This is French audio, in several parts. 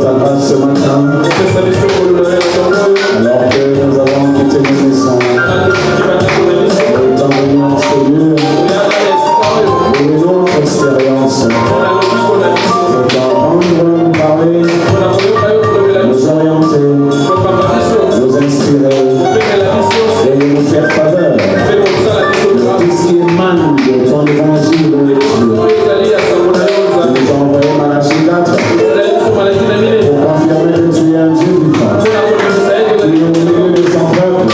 ta grâce ce matin. Alors que nous avons quitté nos maisons, étant venus en ce lieu, et une autre expérience, pour t'entendre nous parler, nous orienter, nous inspirer et nous faire faveur de tout ce qui émane de ton évangile de Dieu. Tu nous as envoyé Malachie 4 pour confirmer que tu es un Dieu vivant, qui est au milieu de son peuple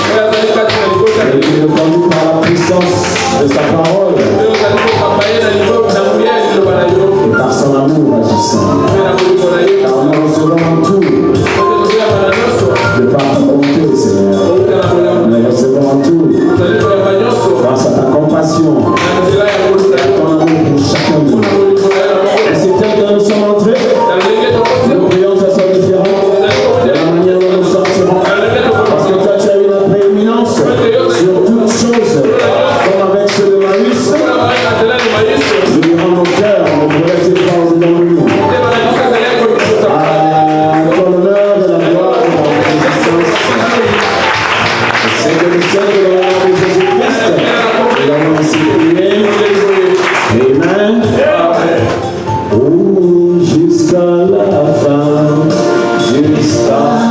et qui est conduit par la puissance de sa parole et par son amour agissant. Car nous recevons tout de par ta bonté, Seigneur. Nous recevons tout grâce à ta compassion, à ton amour pour chacun de nous. Et c'est tel que nous sommes entrés, nous prions que ça soit différent de la manière dont nous sortirons. Parce que toi, tu as eu la prééminence sur toutes choses, comme avec ceux de Marius. Nous livrons nos cœurs, nos projets devant nous. À ton honneur de la gloire et de la puissance. C'est que nous sommes dans le nom de Jésus-Christ. Nous avons ainsi prié. Amen. Oh, jusqu'à la fin, jusqu'à la fin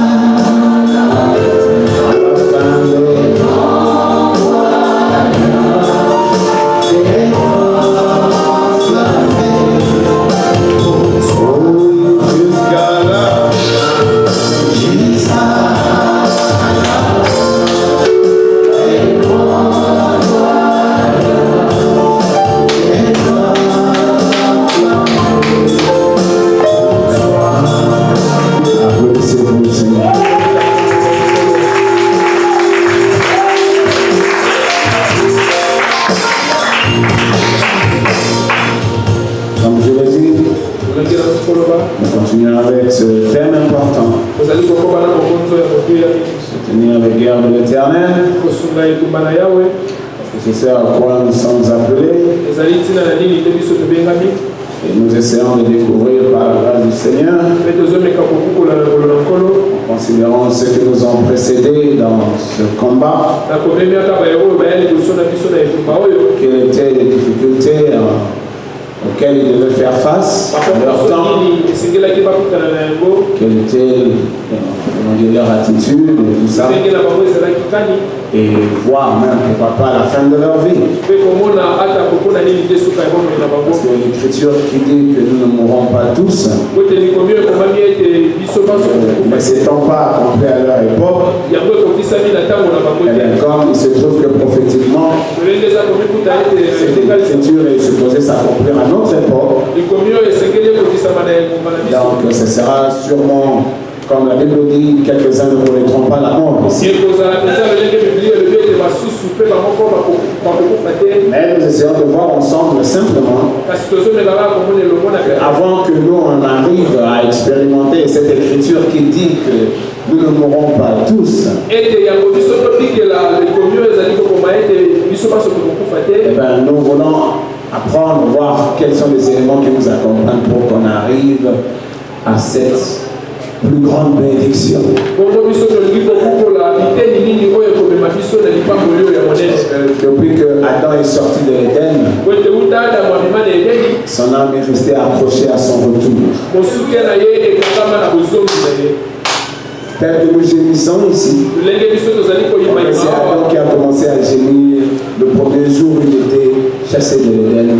de applaudissez-vous, Seigneur. Comme je l'ai dit, nous continuons avec ce thème important. Tenir les guerres de l'Éternel. Parce que c'est à quoi nous sommes appelés. Et nous essayons de découvrir par la grâce du Seigneur, en considérant ceux qui nous ont précédés dans ce combat, quelles étaient les difficultés auxquelles ils devaient faire face à leur temps, quelle était leur attitude et tout ça, et voir même pourquoi pas la fin de leur vie. Parce que l'Écriture qui dit que nous ne mourrons pas tous, ne s'étant pas accompli à leur époque, comme il se trouve que prophétiquement, cette Écriture est supposée s'accomplir à notre époque. Donc ce sera sûrement, comme la Bible dit, quelques-uns ne connaîtront pas la mort ici. Mais nous essayons de voir ensemble simplement avant que nous on arrive à expérimenter cette écriture qui dit que nous ne mourrons pas tous. Nous voulons apprendre, voir quels sont les éléments qui nous accompagnent pour qu'on arrive à cette plus grande bénédiction. Depuis que Adam est sorti de l'Éden, son âme est restée accrochée à son retour. Tel que nous gémissons ici, c'est Adam qui a commencé à gémir le premier jour où il était chassé de l'Éden.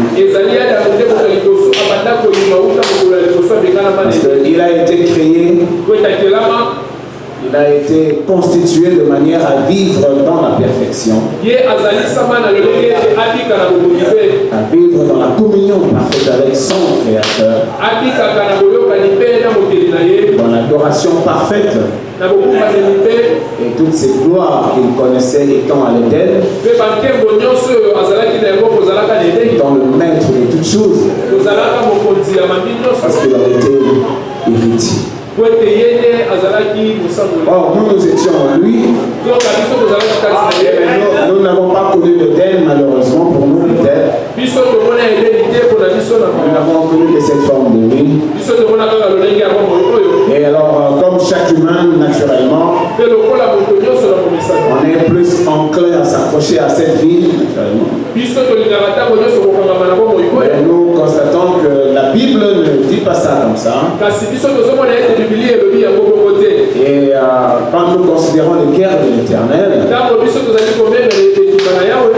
Parce qu'il a été créé, il a été constitué de manière à vivre dans la perfection, à vivre dans la communion parfaite avec son Créateur, dans l'adoration parfaite et toutes ces gloires qu'il connaissait étant à l'Éden, étant le maître de toutes choses, parce qu'il a été héritier. Or, nous étions en lui. Nous n'avons pas connu l'Éden, malheureusement pour nous, peut-être. Nous n'avons connu que cette forme de vie. Et alors, comme chaque humain, naturellement, on est plus enclin à s'accrocher à cette vie, naturellement. Mais nous constatons que la Bible ne dit pas ça comme ça. Et quand nous considérons les guerres de l'Éternel,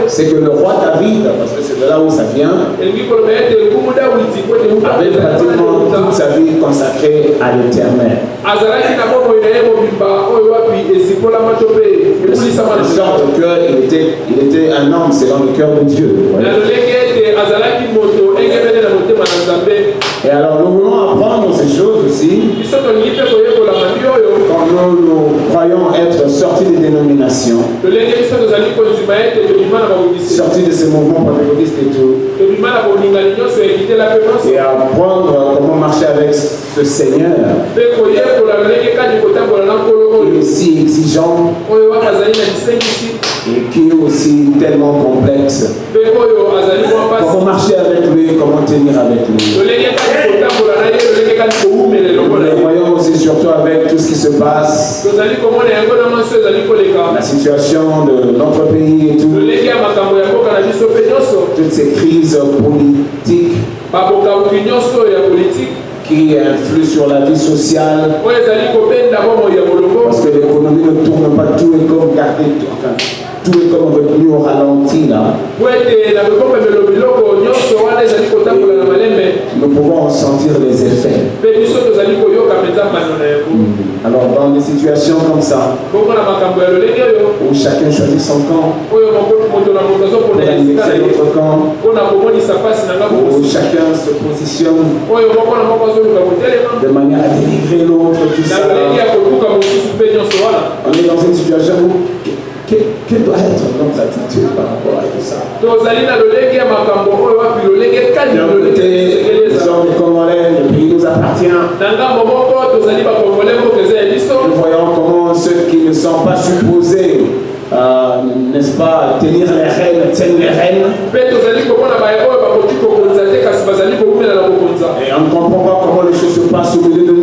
c'est que le roi David, parce que c'est de là où ça vient, avait pratiquement toute sa vie consacrée à l'Éternel. De sorte qu'il était un homme selon le cœur de Dieu. Et alors nous voulons apprendre ces choses aussi. Quand nous croyons être sortis des dénominations, sortis de ces mouvements pentecôtistes et tout, et apprendre comment marcher avec ce Seigneur qui est si exigeant et qui est aussi tellement complexe. Comment marcher avec lui, comment tenir avec lui. Nous voyons aussi surtout avec tout ce qui se passe, la situation de notre pays et tout, toutes ces crises politiques qui influent sur la vie sociale, parce que l'économie ne tourne pas, tout est comme gardé, enfin, tout est comme retenu au ralenti là. Nous pouvons en sentir les effets. Alors dans des situations comme ça, où chacun choisit son camp, pour annexer notre camp, où chacun se positionne de manière à dénigrer l'autre, tout ça, on est dans une situation où quelle doit être notre attitude par rapport à tout ça? D'un côté, nous sommes des Congolais, le pays nous appartient. Nous voyons comment ceux qui ne sont pas supposés, n'est-ce pas, tenir les rênes, tiennent les rênes. Et on ne comprend pas comment les choses se passent au milieu de nous.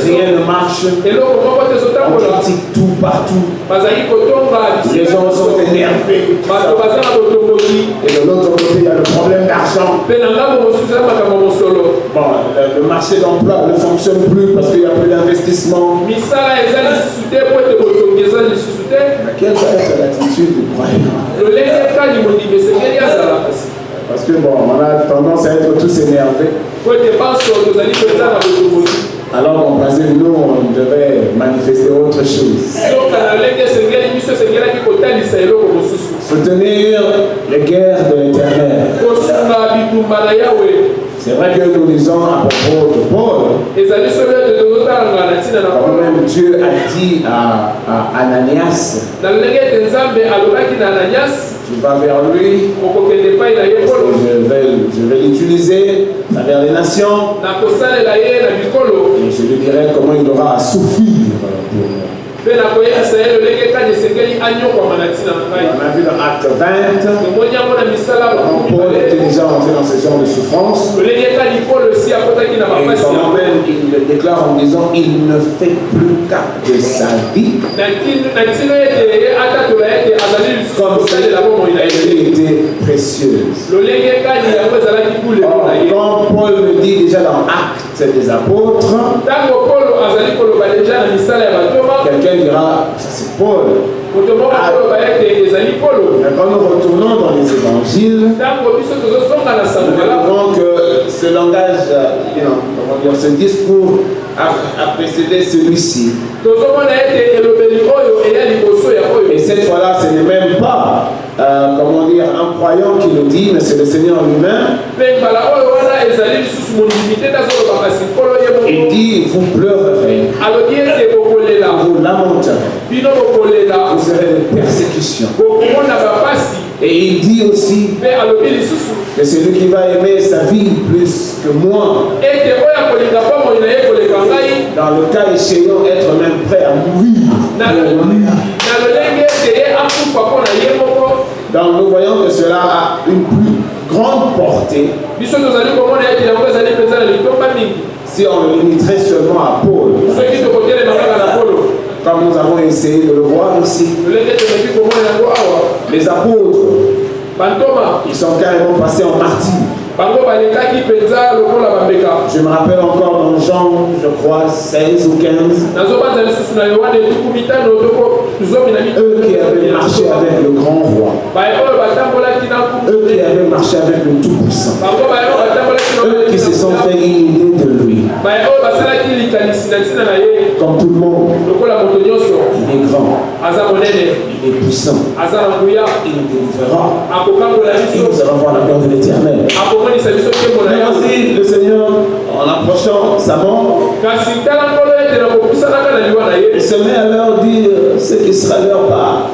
Rien ne marche. On critique tout partout. Les gens sont énervés. Et de l'autre côté, il y a le problème d'argent. Bon, le marché d'emploi ne fonctionne plus parce qu'il y a plus d'investissement. Mais quelle doit être l'attitude du croyant? Parce que bon, on a tendance à être tous énervés. Alors en principe, nous, on devait manifester autre chose. Soutenir les guerres de l'Éternel. C'est vrai que nous lisons à propos de Paul. Quand même Dieu a dit à Ananias, tu vas vers lui, je vais l'utiliser vers les nations, et je lui dirai comment il aura à souffrir pour moi. On a vu dans Acte 20, Paul était déjà entré dans ce genre de souffrance. Et comment même il le déclare en disant il ne fait plus cas de sa vie. Comme si elle était précieuse. Quand Paul le dit déjà dans Actes des Apôtres, quelqu'un dira, ça c'est Paul. Quand nous retournons dans les évangiles, nous découvrons que ce langage, comment dire, ce discours a précédé celui-ci. Et cette fois-là, ce n'est même pas, comment dire, un croyant qui le dit, mais c'est le Seigneur lui-même. Il dit, vous pleurerez, vous lamenterez, vous serez de persécution. Et il dit aussi que celui qui va aimer sa vie plus que moi, dans le cas échéant, être même prêt à mourir. Donc nous voyons que cela a une plus grande portée si on le limiterait seulement à Paul. Comme nous avons essayé de le voir ici. Les apôtres, ils sont carrément passés en martyrs. Je me rappelle encore dans Jean, je crois, 16 ou 15. Eux qui avaient marché avec le grand roi. Eux qui avaient marché avec le Tout-Puissant. Eux qui se sont fait une idée de lui. Comme tout le monde. Il est grand. Il est puissant. Il est délivrant. Il nous allons voir la gloire de l'Éternel. Mais aussi le Seigneur, en approchant sa mort, il se met à leur dire ce qui sera leur part.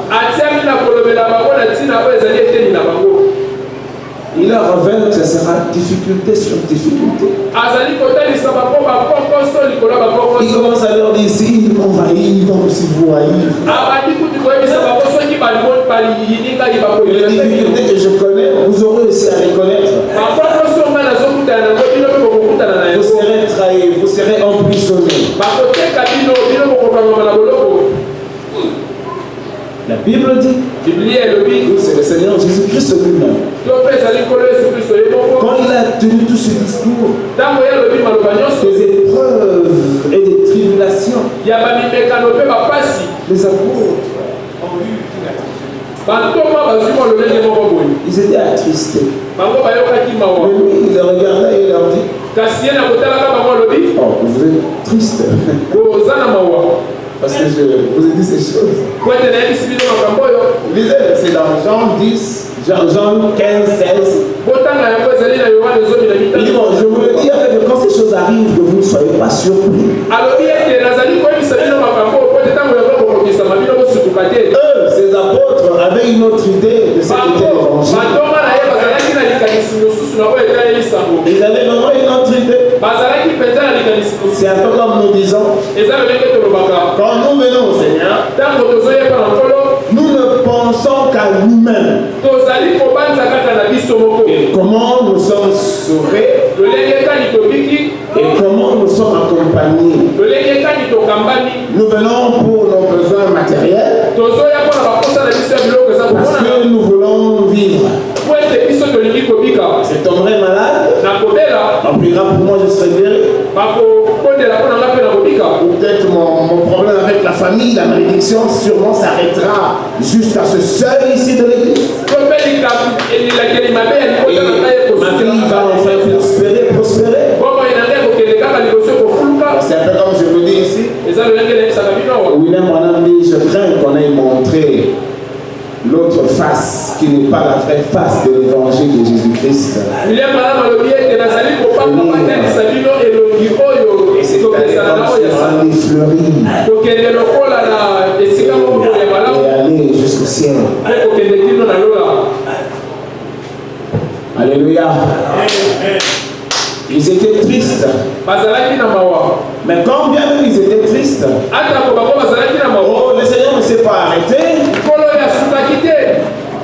Il leur révèle que ce sera difficulté sur difficulté. Il commence à leur dire s'ils m'ont haï, ils vont aussi vous haïr. Les difficultés que je connais, vous aurez aussi à les connaître. Vous serez trahis, vous serez emprisonnés. La Bible dit, c'est le Seigneur Jésus-Christ lui-même. Quand il a tenu tout ce discours, des épreuves et des tribulations, les apôtres ont eu une attitude. Ils étaient attristés. Mais lui, il les regardait et il leur dit, oh, vous êtes triste. Parce que je vous ai dit ces choses. Lisez, c'est dans Jean 10, Jean 15, 16. Il dit, bon, je vous le dis, afin que quand ces choses arrivent, que vous ne soyez pas surpris. Eux, ces apôtres, avaient une autre idée de ce qu'était l'évangile. Ils avaient vraiment une autre idée. C'est un peu comme nous disons, quand nous venons au Seigneur, nous ne pensons qu'à nous-mêmes. Et comment nous sommes sauvés et comment nous sommes accompagnés. Nous venons pour nos besoins matériels parce que nous voulons vivre. Je tomberai malade, on priera pour moi, je serai guéri. Ou peut-être mon problème avec la famille, la malédiction sûrement s'arrêtera juste à ce seuil ici de l'église. Ma fille va enfin prospérer. C'est un peu comme je vous dis ici. William Branham dit, je crains qu'on ait montré l'autre face qui n'est pas la vraie face de l'évangile de Jésus-Christ. Et c'est un fleuri et aller jusqu'au ciel. Alléluia. Ils étaient tristes. Mais quand bien même ils étaient tristes, oh, le Seigneur ne s'est pas arrêté.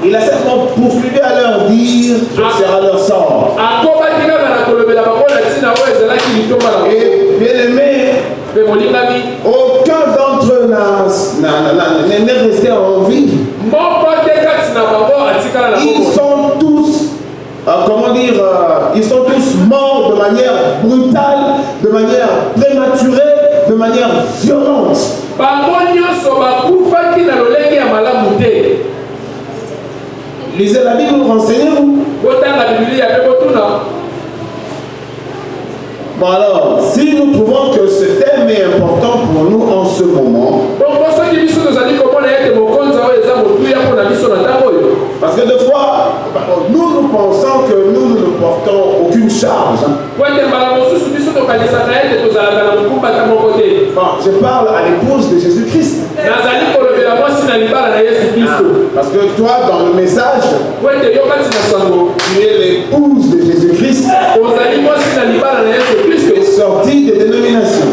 Il a simplement poursuivi à leur dire ce sera leur sort. Et bien aimé, aucun d'entre eux n'est resté en vie. Ils sont tous, ils sont tous morts de manière brutale, de manière prématurée, de manière violente. Lisez la Bible, renseignez-vous. Bon alors, si nous trouvons que ce thème est important pour nous en ce moment, parce que des fois, nous pensons que nous ne portons aucune charge. Bon, je parle à l'épouse de Jésus-Christ. Parce que toi, dans le message, tu es l'épouse de Jésus-Christ. Tu es sorti des dénominations.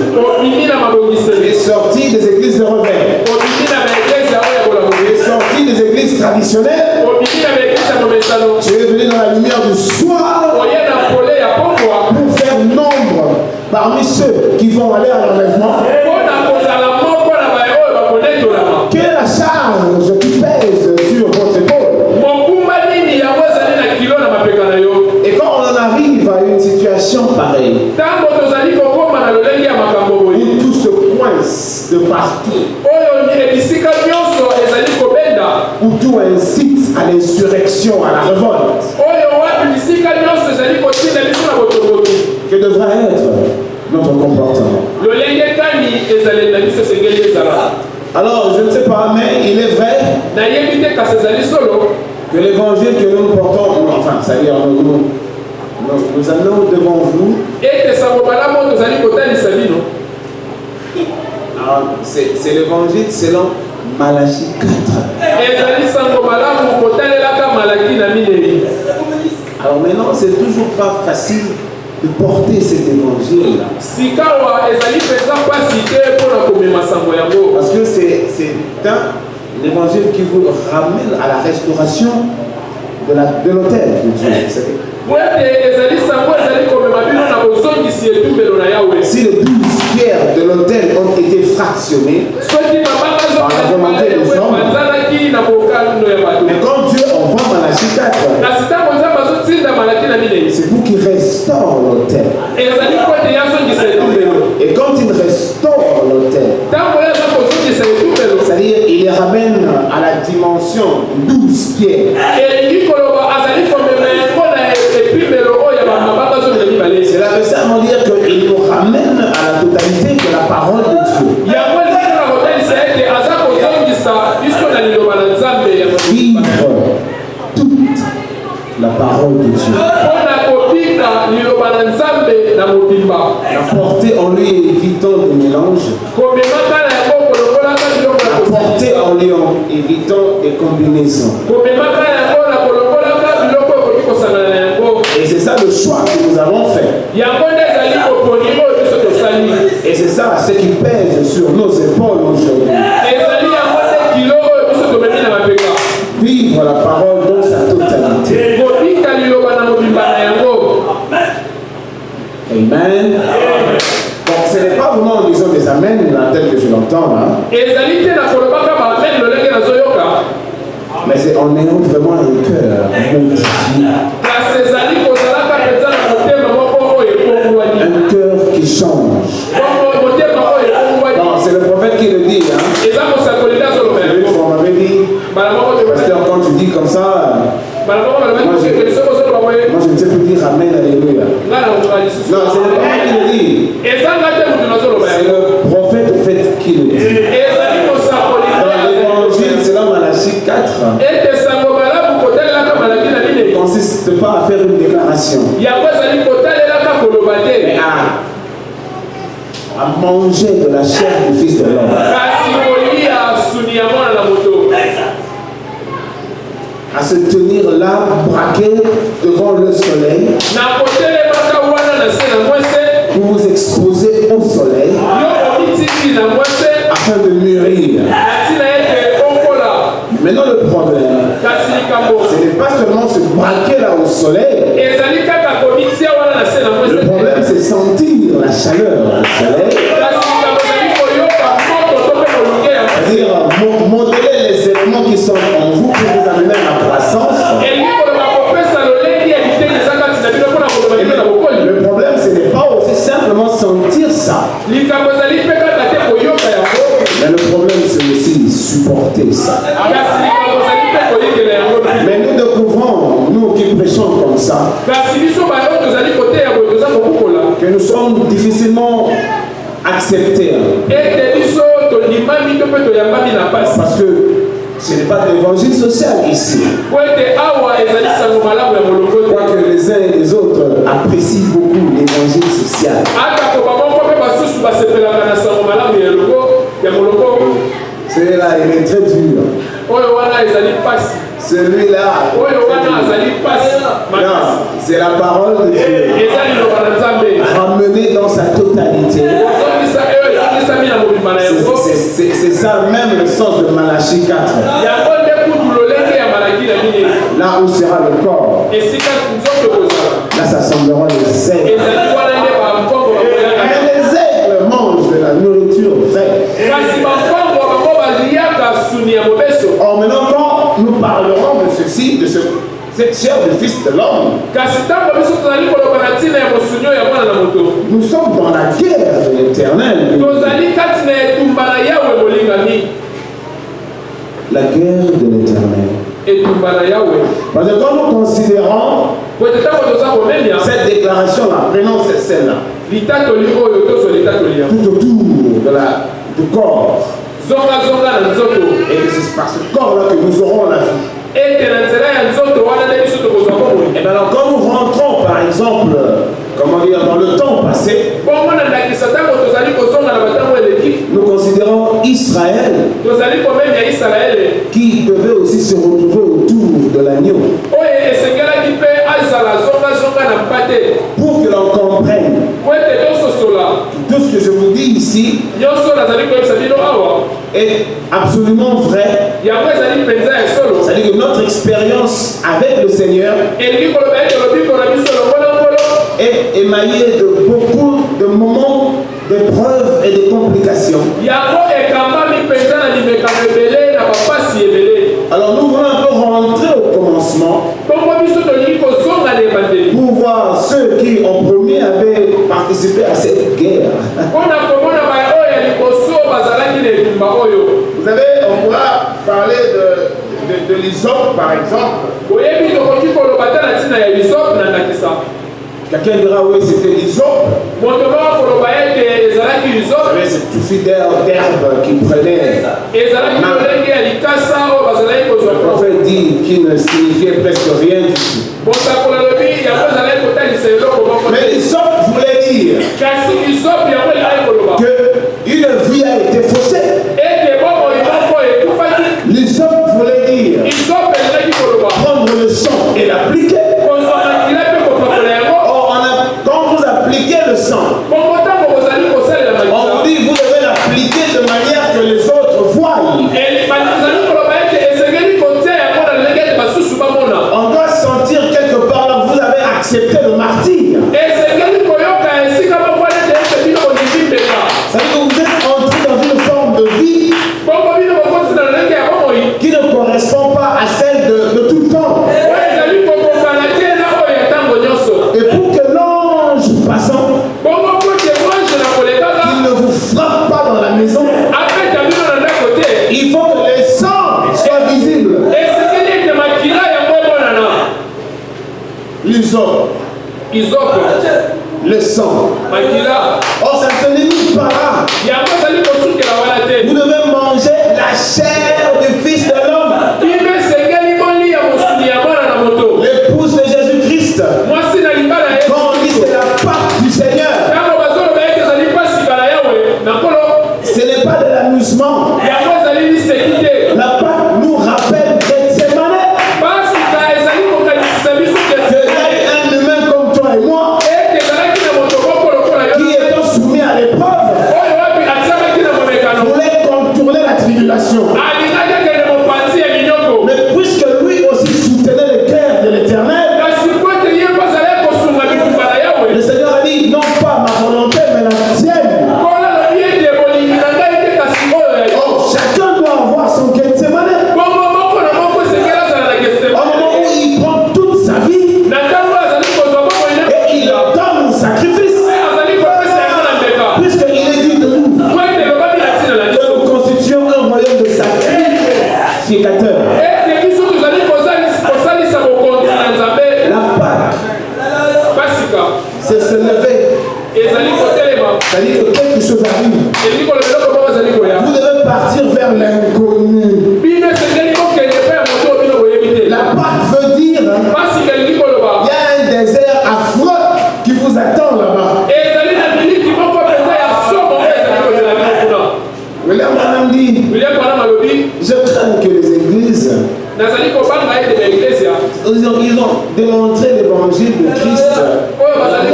Tu es sorti des églises de rebelles. Tu es sorti des églises traditionnelles. Tu es venu dans la lumière du soir pour faire nombre parmi ceux qui vont aller à l'enlèvement. Quelle est la charge qui pèse sur votre épaule? Et quand on en arrive à une situation pareille, où tout se coince de partout, où tout incite à l'insurrection, à la révolte, que devra être notre comportement? Alors, je ne sais pas, mais il est vrai que l'évangile que nous portons, enfin, c'est-à-dire nous allons devant vous. Alors, c'est l'évangile selon Malachie 4. Alors maintenant, c'est toujours pas facile de porter cet évangile. Parce que c'est un évangile qui vous ramène à la restauration de l'autel de Dieu. Si les 12 pierres de l'autel ont été fractionnées par la volonté des hommes, mais quand Dieu envoie Malachie 4, c'est pour qu'il restaure l'autel. Et quand il restaure l'autel, c'est-à-dire il les ramène à la dimension de 12 pierres. Cela veut simplement dire qu'il nous ramène à la totalité de la parole de Dieu. Vivre toute la parole de Dieu. La porter en lui évitant des mélanges. La porter en lui évitant des combinaisons. Et c'est ça le choix que nous avons fait. Et c'est ça ce qui pèse sur nos épaules aujourd'hui. Vivre la parole dans sa totalité. Amen. Donc ce n'est pas vraiment en disant des amens tel que je l'entends. Mais c'est en ayant vraiment un cœur modifié. Un cœur qui change. Non, c'est le prophète qui le dit. On m'avait dit, pasteur, quand tu dis comme ça, moi je ne sais plus dire amen, alléluia. Non, c'est le prophète qui le dit. C'est le prophète au fait qui le dit. Dans l'évangile, c'est là Malachie 4. Il ne consiste pas à faire une déclaration, mais à manger de la chair du Fils de l'homme, à se tenir là, braqué devant le soleil, pour vous exposer au soleil, afin de mûrir. Maintenant le problème, ce n'est pas seulement se braquer là au soleil. Le problème c'est sentir la chaleur du soleil. C'est-à-dire modeler les éléments qui sont en vous pour vous amener à la croissance. Le problème ce n'est pas aussi simplement sentir ça. Mais le problème c'est aussi supporter ça. Mais nous découvrons, nous qui prêchons comme ça, que nous sommes difficilement acceptés. Parce que ce n'est pas de l'évangile social ici. Quoique les uns et les autres apprécient beaucoup l'évangile social. Celui-là, il est très dur. Celui-là, c'est la parole de Dieu. Ramenée dans sa totalité. C'est ça même le sens de Malachie 4. Là où sera le corps, là s'assembleront les aigles. Et les aigles mangent de la nourriture vraie. Or maintenant, quand nous parlerons de ceci, de cette chair du Fils de l'homme, nous sommes dans la guerre de l'Éternel. La guerre de l'Éternel. Parce que quand nous considérons cette déclaration-là, prenons cette scène-là, tout autour du corps, et que c'est par ce corps-là que nous aurons la vie. Et bien alors, quand nous rentrons, par exemple, comment dire, dans le temps passé, nous considérons Israël qui devait aussi se retrouver autour de l'agneau. Pour que l'on comprenne tout ce que je vous dis ici est absolument vrai. C'est-à-dire que notre expérience avec le Seigneur est émaillée de beaucoup de moments d'épreuves et de complications. Alors nous voulons un peu rentrer au commencement pour voir ceux qui en premier avaient participé à cette guerre. Vous savez, on pourra parler de l'hysope par exemple. Quelqu'un dira oui, c'était l'hysope. C'est tout fidèle d'herbe qui prenait. Le prophète dit qu'il ne signifiait presque rien du tout. Mais l'hysope voulait dire qu'une vie a été faussée. L'hysope voulait dire prendre le sang et l'appliquer. Quand vous appliquez le sang, on vous dit vous devez l'appliquer de manière que les autres voient. On doit sentir quelque part là vous avez accepté le martyre. Ça veut dire que vous êtes entré dans une forme de vie qui ne correspond pas à celle de tout le temps. Et pour que l'ange passant, qu'il ne vous frappe pas dans la maison, il faut que les sangs soient visibles. L'hysope, le sang. Or, ça ne se limite pas là. Vous devez manger la chair du Fils de l'homme. L'épouse de Jésus-Christ. Quand on dit c'est la Pâque du Seigneur, ce n'est pas de l'amusement. La Pâque nous rappelle Gethsémane. Que là, un humain comme toi et moi, qui étant soumis à l'épreuve, voulait contourner la tribulation. Mais puisque lui aussi soutenait le cœur de l'Éternel, le Seigneur a dit non pas ma volonté mais la tienne. Oh, chacun doit avoir son Gethsémane. Au moment où il prend toute sa vie et il donne un sacrifice, puisqu'il est dit de nous que nous constituons un royaume de sacrificateurs. La Pâque, c'est se lever. C'est-à-dire que quelque chose arrive. Vous devez partir vers l'inconnu. La Pâque veut dire il y a un désert affreux qui vous attend là-bas. William Branham dit je crains que les églises ils ont démontré l'évangile de Christ de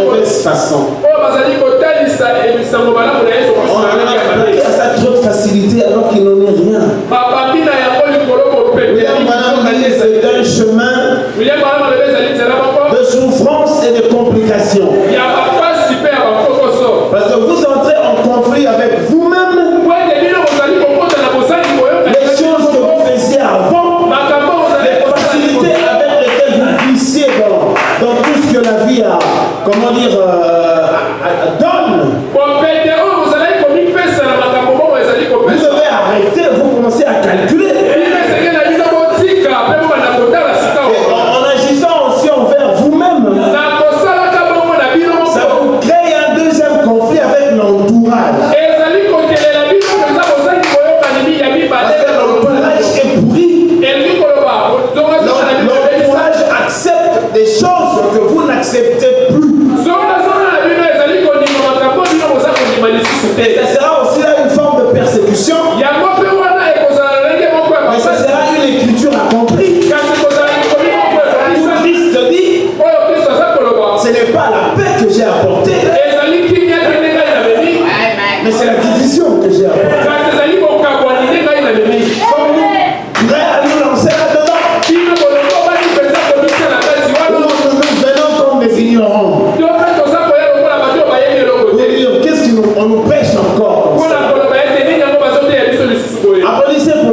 mauvaise façon. On a appliqué à ça trop de facilité alors qu'il n'en est rien. William Branham dit c'est un chemin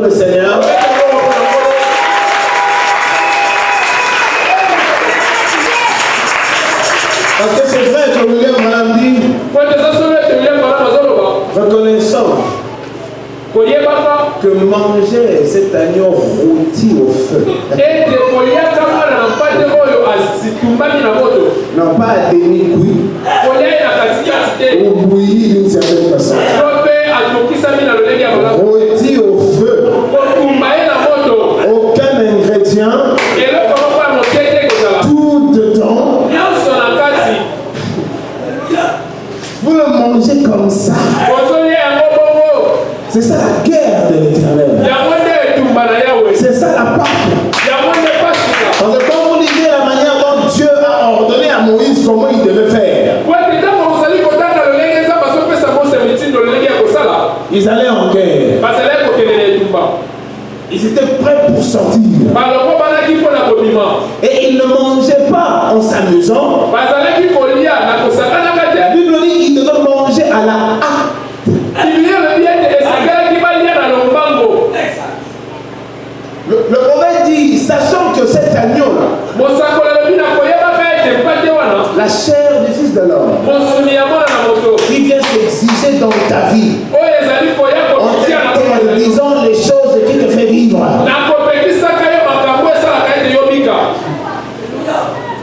le Seigneur. Parce que c'est vrai que William Branham dit, reconnaissant que manger cet agneau rôti au feu, non pas à demi-cuit ou bouilli d'une certaine façon, rôti au feu, aucun ingrédient, tout dedans. Vous le mangez comme ça. C'est ça la guerre de l'Éternel. C'est ça la Pâque. Parce que quand vous lisez la manière dont Dieu a ordonné à Moïse comment il devait faire, ils allaient en guerre. Ils étaient prêts pour sortir. Et ils ne mangeaient pas en s'amusant. La Bible dit qu'ils devaient manger à la hâte. Le prophète dit, sachant que cet agneau-là, la chair du Fils de l'homme, qui vient s'exiger dans ta vie, en t'interdisant les choses qui te font vivre,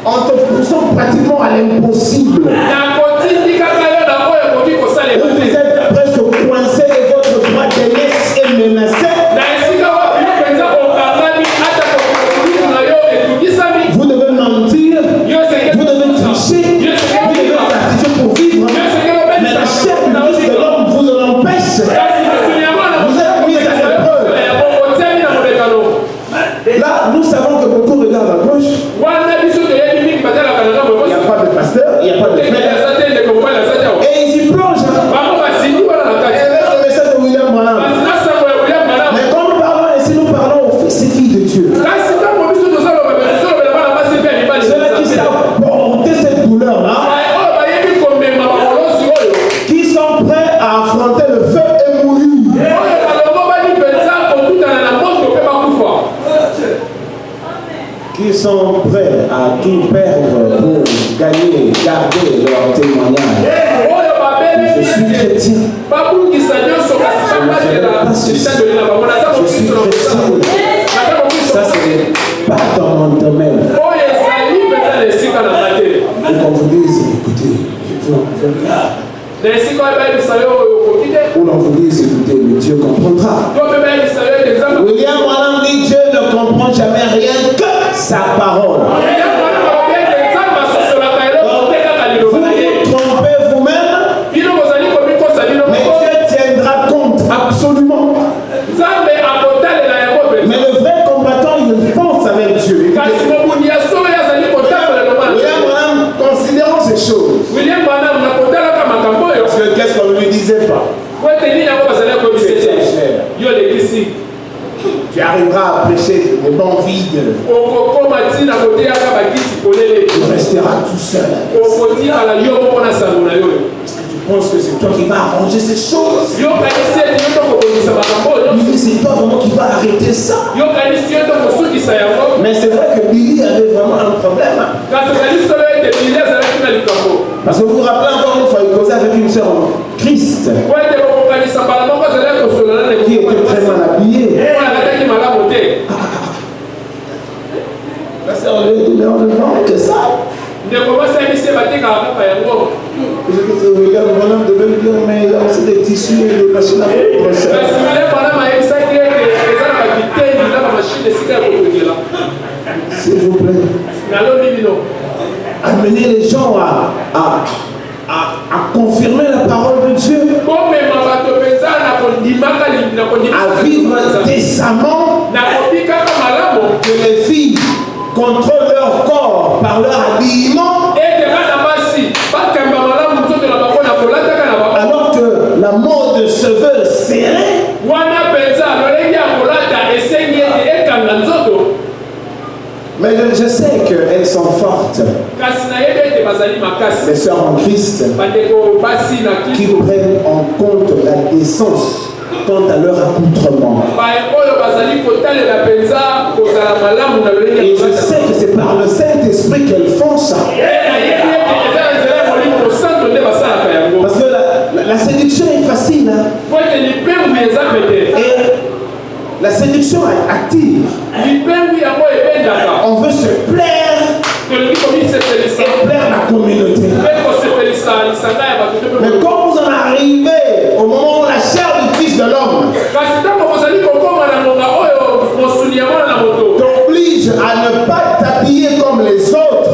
en te poussant pratiquement à l'impossible, vous êtes presque coincé et votre droit d'aînesse est menacé. Vous devez mentir, vous devez tricher, vous devez s'afficher pour vivre, mais la chair du Fils de l'homme vous en empêche. Vous êtes mis à l'épreuve. Là, nous savons que beaucoup regardent à gauche. Il n'y a pas de pasteur, il n'y a pas de frère. Et ils y plongent. Et avec le message de William Branham. Mais quand nous parlons ici, nous parlons aux fils et filles de Dieu. Ceux-là qui savent porter cette douleur-là, qui sont prêts à affronter le feu et mourir. Qui sont prêts à tout perdre pour gagner, garder leur témoignage. Je suis chrétien. Je suis chrétien. Ça, c'est pas dans mon domaine. Et qu'on vous dise, écoutez, ou l'on vous dise, écoutez, mais Dieu comprendra. William Branham dit, Dieu ne comprend jamais rien que sa parole. Vous vous trompez vous-même, mais Dieu tiendra compte absolument. Mais le vrai combattant, il pense avec Dieu. William Branham, considérant ces choses, parce que qu'est-ce qu'on ne lui disait pas? Tu arriveras à prêcher des bancs vides. Tu resteras tout seul. Parce que tu penses que c'est toi qui vas arranger ces choses. C'est toi vraiment qui va arrêter ça. Mais c'est vrai que Billy avait vraiment un problème. Parce que vous vous rappelez encore une fois, il causait avec une sœur en Christ qui était très mal habillée. La sœur lui dit, mais on ne vend que ça. William Branham devait lui dire, mais il y a aussi des tissus et des machines à vendre. S'il vous plaît. Amenez les gens à confirmer la parole de Dieu. À vivre décemment. Que les filles contrôlent leur corps par leur habillement. Alors que la mode se veut serrer. Mais je sais qu'elles sont fortes. Mes sœurs en Christ qui prennent en compte la décence quant à leur accoutrement. Et je sais que c'est par le Saint-Esprit qu'elles font ça. Parce que la séduction est facile. Hein? Et la séduction est active. On veut se plaire et plaire la communauté. Mais quand vous en arrivez au moment où la chair du Fils de l'homme t'oblige à ne pas t'habiller comme les autres,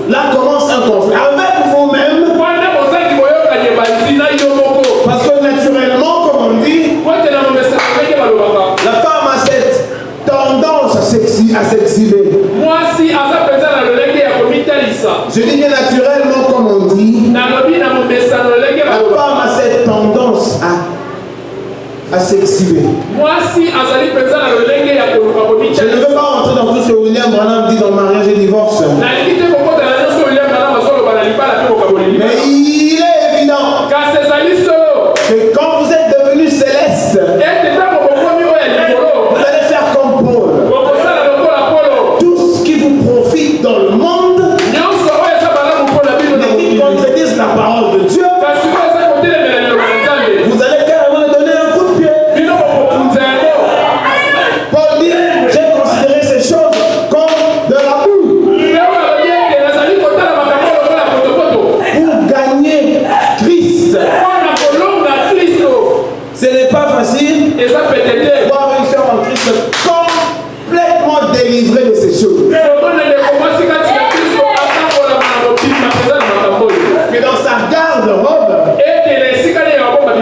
là commence un conflit avec vous-même. Parce que naturellement, comme on dit, la femme a cette tendance à s'exhiber. Je dis bien naturellement, comme on dit, la femme a cette tendance à s'exhiber. Je ne veux pas entrer dans tout ce que William Branham dit dans Mariage et Divorce. Mais il est évident que quand vous êtes devenu céleste, vous allez faire comme Paul. Tout ce qui vous profite dans le monde, mais qui contredisent la parole de Dieu, vous allez carrément donner un coup de pied. Paul dit, j'ai considéré ces choses comme de la boue. Pour gagner Christ. Ce n'est pas facile voir une sœur en Christ complètement délivrée de ces choses. Mais dans sa garde-robe,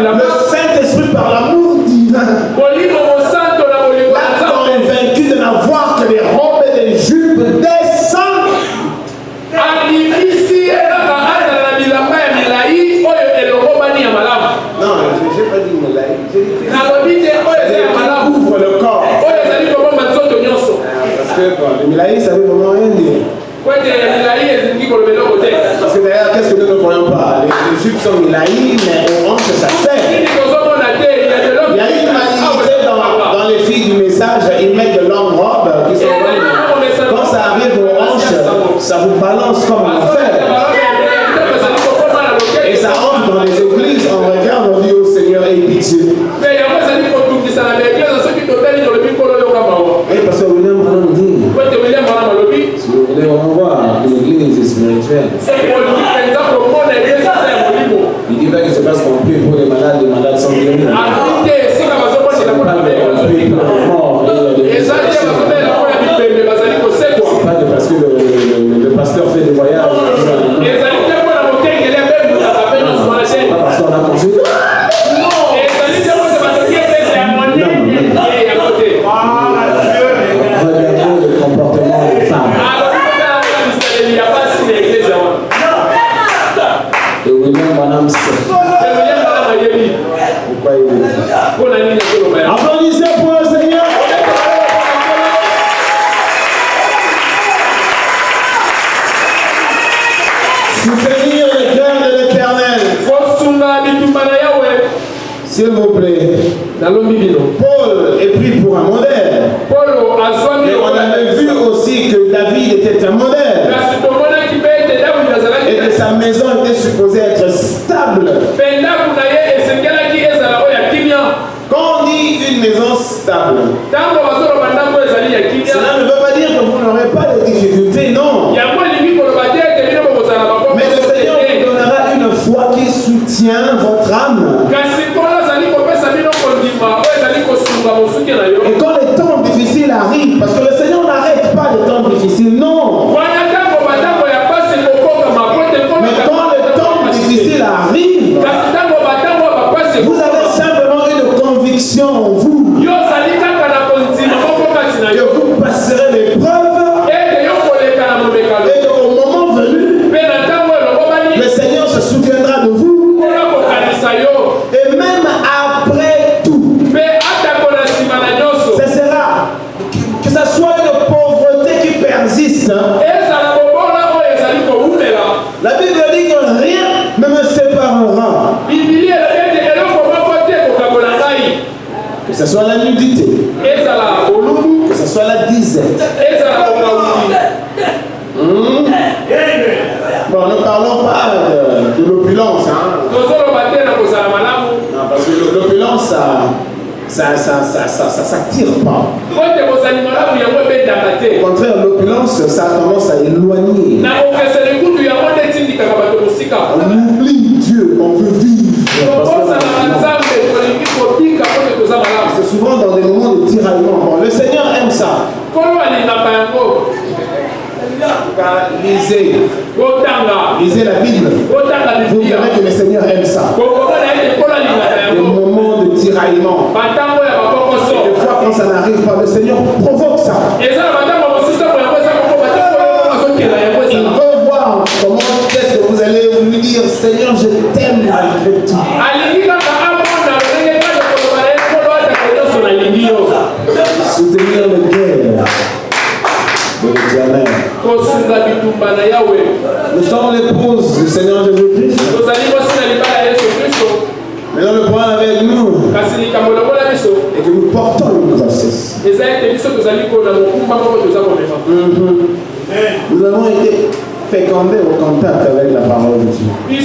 le Saint-Esprit par l'amour divin l'a convaincu de n'avoir que des robes et des jupes décentes. Non, je n'ai pas dit Moulaï. J'ai dit qui couvre le corps. Parce que bon, le Moulaï, ça veut vraiment rien dire. Parce que d'ailleurs, qu'est-ce que nous ne voyons pas? Les jupes sont Moulaï, mais aux hanches, ça sert. Il y a une malignité dans les filles du message, ils mettent de longues robes qui sont longues. Quand ça arrive aux hanches, ça vous balance comme un fer. Et ça rentre dans les églises, on regarde, on dit au Seigneur, aie pitié. Et parce que William Branham dit, si vous voulez, on voit que l'église est spirituelle. Il dit pas que c'est parce qu'on prie pour les malades sont guéris. C'est pas qu'on prie pour les morts et les résurrections. C'est pas parce que le pasteur fait des voyages. Pas parce qu'on a consulté. Regardez le comportement des femmes. Et William Branham sait. Pourquoi il est dit? Applaudissez pour le Seigneur. Soutenir le cœur de l'Éternel. S'il vous plaît. Paul est pris pour un modèle. Mais on avait vu aussi que David était un modèle. Et que sa maison était supposée être stable. Quand on dit une maison stable, cela ne veut pas dire que vous n'aurez pas de difficultés, non. Mais le Seigneur vous donnera une foi qui soutient votre âme. Et quand les temps difficiles arrivent, parce que le Seigneur n'arrête pas les temps difficiles, non. Mais quand les temps difficiles arrivent, vous avez simplement une conviction en vous que vous passerez l'épreuve et qu'au moment venu, le Seigneur se souviendra de vous. Et même après tout, ce sera que ce soit une pauvreté qui persiste. La Bible dit que rien ne me séparera ce soit la nudité, que ce soit la disette. Bon, ne parlons pas de l'opulence. Hein. Non, parce que l'opulence, ça s'attire pas. Au contraire, l'opulence, ça a tendance à éloigner. On oublie Dieu, on veut vivre. C'est souvent dans des moments de tiraillement. Bon, le Seigneur aime ça. En tout cas, lisez la Bible. Vous verrez que le Seigneur aime ça. Des moments de tiraillement. Des fois, quand ça n'arrive pas, le Seigneur provoque ça. Il veut voir comment est-ce que vous allez lui dire, Seigneur, je t'aime malgré tout. Soutenir le cœur de l'Éternel. Nous sommes l'épouse du Seigneur Jésus-Christ. Maintenant, le problème avec nous est que nous portons une grossesse. Nous avons été fécondés au contact avec la parole de Dieu. Nous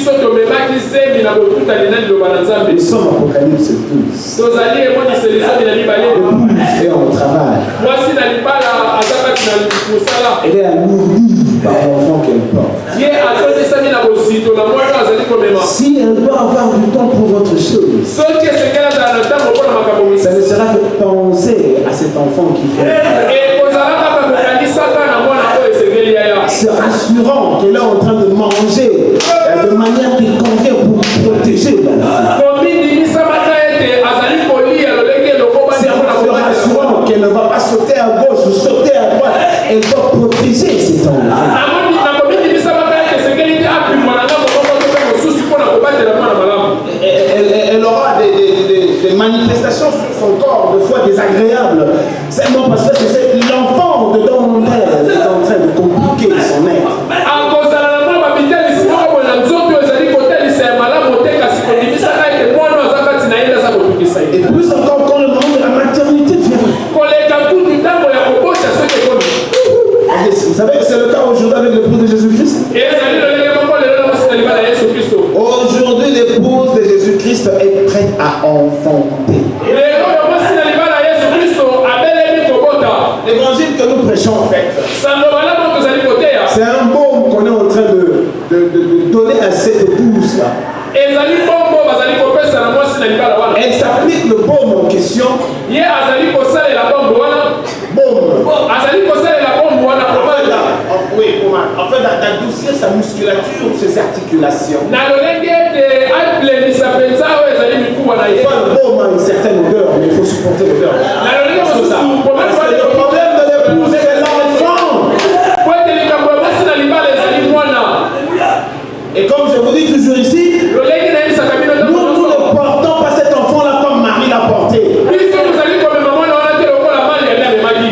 sommes Apocalypse 12. L'épouse est en travail. Elle est alourdie par l'enfant qu'elle porte. Si elle doit avoir du temps pour autre chose, ça ne sera que penser à cet enfant qui fait. C'est rassurant qu'elle est en train de manger de manière qui convient pour protéger l'enfant. C'est rassurant qu'elle ne va pas sauter à gauche ou sauter à droite. Elle doit protéger cet enfant. Elle aura des manifestations sur son corps, de fois désagréables, seulement parce que c'est l'enfant dedans elle est en train de compliquer son être. Et plus encore quand le moment de la maternité vient. Vous savez que c'est le cas aujourd'hui avec l'épouse de Jésus-Christ. Aujourd'hui, l'épouse de Jésus-Christ est prête à enfanter. L'évangile que nous prêchons en fait, c'est un baume qu'on est en train de donner à cette épouse-là. Elle s'applique le baume en question. Afin d'adoucir sa musculature ou ses articulations. Le baume a une certaine odeur, mais il faut supporter l'odeur. Parce que le problème de l'épouse, c'est l'enfant. Et comme je vous dis toujours ici, nous ne portons pas cet enfant-là comme Marie l'a porté.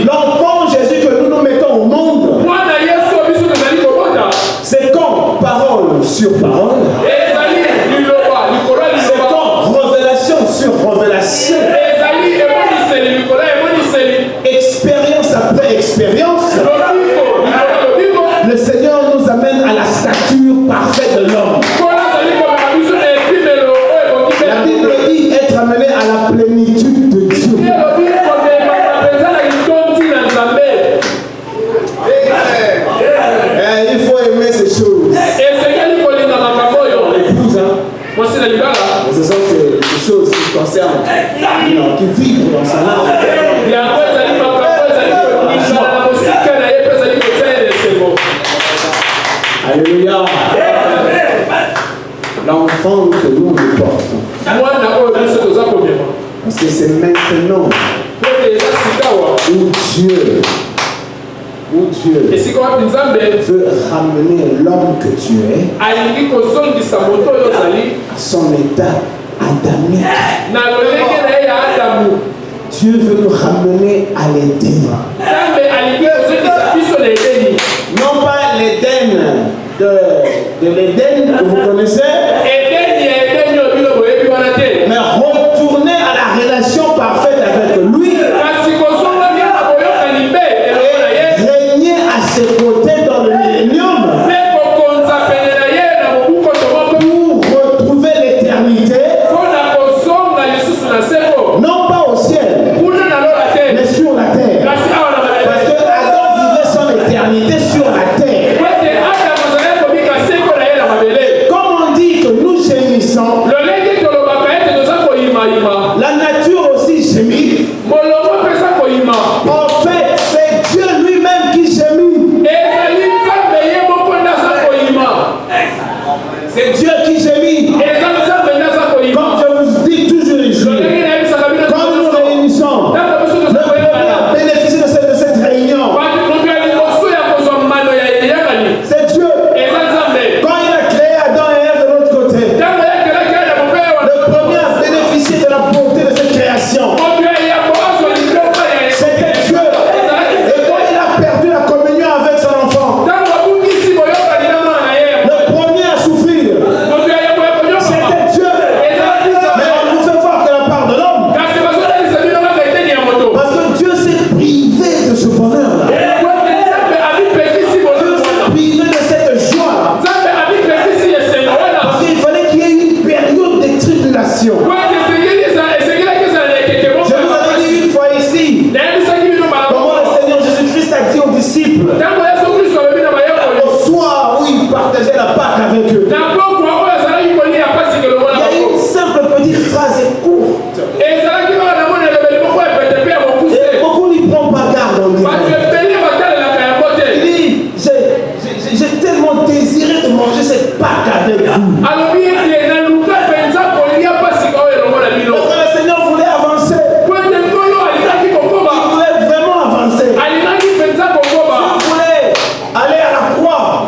L'enfant Jésus que nous mettons au monde, c'est quand parole sur parole, c'est quand révélation sur révélation, expérience après expérience, le Seigneur nous amène à la stature parfaite de l'homme. La Bible dit être amené à la plénitude de Dieu. Il faut aimer ces choses. L'épouse, ce sont ces choses qui concernent, qui vibrent dans sa âme. Alléluia. L'enfant que nous portons. Parce que c'est maintenant où Dieu veut ramener l'homme que tu es à son état adamique. Dieu veut nous ramener à l'Éden. Non pas l'Éden de l'Éden que vous connaissez, mais retourner à la relation parfaite avec La nature aussi gémit. En fait, c'est Dieu lui-même qui gémit. C'est Dieu qui gémit. Comme je vous dis toujours ici, quand nous nous réunissons, le premier à bénéficier de cette réunion, c'est Dieu. Quand il a créé Adam et Ève de l'autre côté, le premier à bénéficier de la beauté de cette création, c'était Dieu. Et quand il a perdu la communion avec son enfant, le premier à souffrir, c'était Dieu. Mais on nous fait voir de la part de l'homme, parce que Dieu s'est privé de ce bonheur-là. Dieu s'est privé de cette joie, parce qu'il fallait qu'il y ait une période de tribulation. Je vous avais dit une fois ici comment le Seigneur Jésus-Christ a dit aux disciples au soir où il partageait la Pâque avec eux. Il y a une simple petite phrase courte. Et beaucoup n'y prennent pas garde. On dit. Il dit, j'ai tellement désiré de manger cette Pâque avec vous. Parce que le Seigneur voulait avancer. Il voulait vraiment avancer. Il voulait aller à la croix.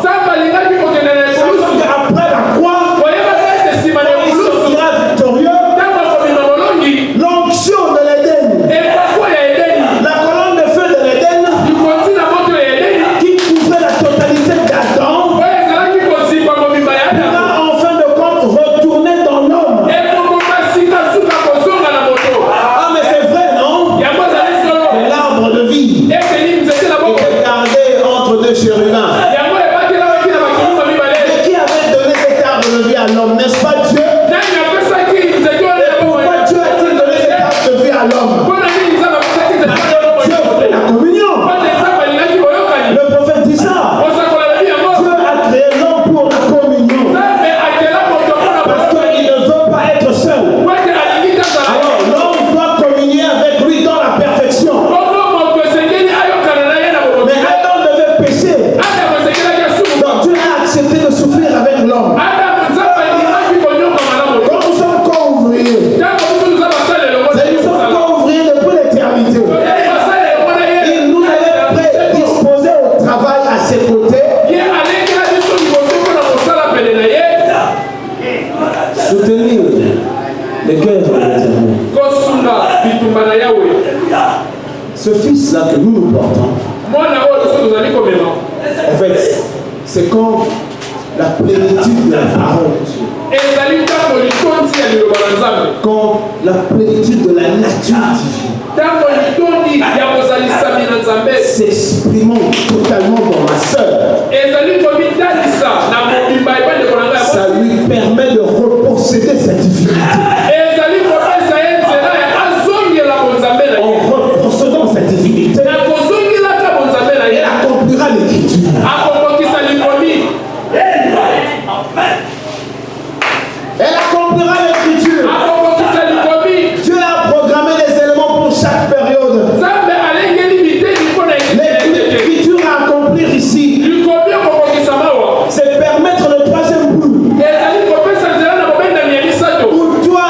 Après la croix, il sortira victorieux. L'onction de l'Éden, la colonne de feu de l'Éden, qui couvrait la totalité d'Adam, pourra en fin de compte retourner dans l'homme. Ah, mais c'est vrai, non? C'est l'arbre de vie qui est gardé entre deux chérubins. Mais qui avait donné cet arbre de vie à l'homme? N'est-ce pas Dieu? Pourquoi Dieu a-t-il donné cet arbre de vie à l'homme? Dieu voulait la communion. Le prophète dit ça. Dieu a créé l'homme pour la communion. Parce qu'il ne veut pas être seul. Alors l'homme doit communier avec lui dans la perfection. Mais Adam devait pécher. Donc Dieu a accepté de souffrir avec l'homme. Quand nous sommes co-ouvriers, nous sommes co-ouvriers depuis l'éternité. Il nous avait prédisposé au travail à ses côtés. Soutenir les cœurs de l'éternel. Ce fils-là que nous nous portons, en fait, c'est quand la plénitude de la parole de Dieu, quand la plénitude de la nature divine s'exprimant totalement dans ma sœur, ça lui permet de reposséder sa divinité. En repossédant sa divinité, elle accomplira l'écriture. Elle accomplira l'écriture. Dieu a programmé des éléments pour chaque période. L'écriture à accomplir ici, c'est permettre le troisième bout, où toi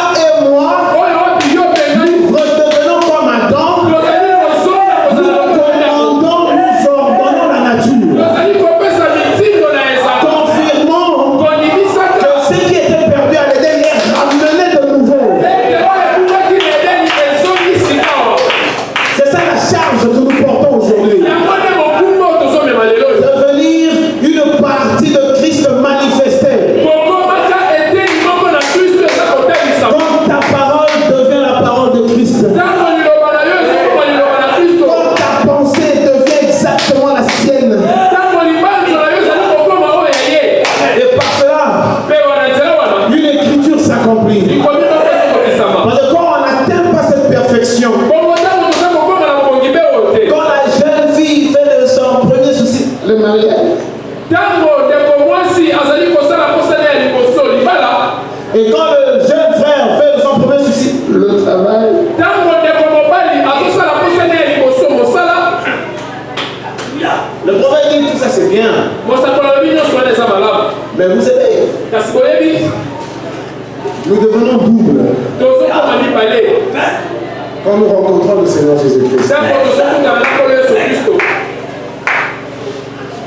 Quand nous rencontrons le Seigneur Jésus-Christ.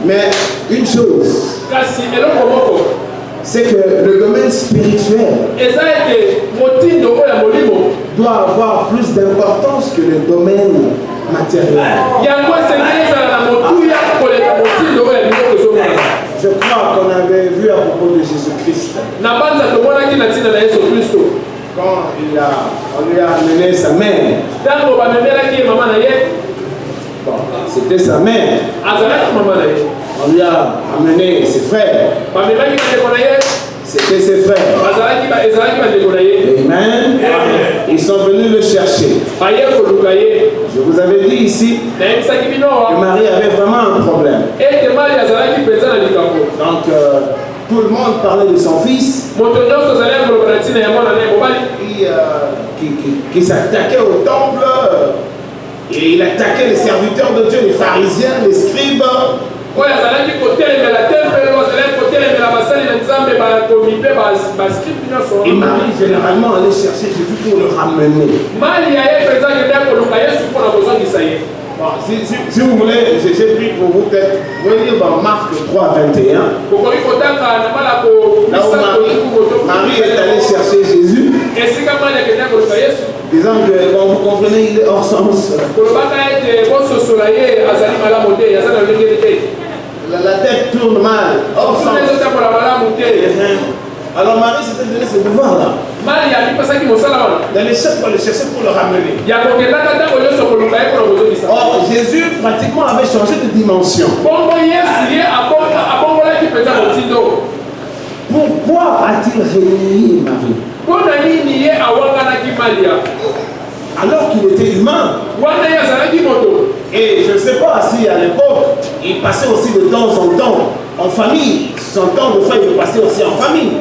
Mais une chose, c'est que le domaine spirituel doit avoir plus d'importance que le domaine matériel. Je crois qu'on avait vu à propos de Jésus-Christ. Quand on lui a amené sa mère. Bon, c'était sa mère. On lui a amené ses frères. C'était ses frères. Amen. Ils sont venus le chercher. Je vous avais dit ici que Marie avait vraiment un problème. Donc, tout le monde parlait de son fils qui s'attaquait au temple. Et il attaquait les serviteurs de Dieu, les pharisiens, les scribes. Et Marie généralement allait chercher Jésus pour le ramener. Bon, si vous voulez, j'ai pris pour vous peut-être, vous voyez lire dans Marc 3, 21. Là où Marie est allée chercher Jésus, disant que, bon, vous comprenez, il est hors sens. La tête tourne mal, hors sens. Alors Marie s'était donné ce devoir-là. D'aller chercher pour le ramener. Or, Jésus pratiquement avait changé de dimension. Pourquoi a-t-il renié Marie? Alors qu'il était humain. Et je ne sais pas si à l'époque, il passait aussi de temps en temps en famille. Son temps de fois, il passait aussi en famille.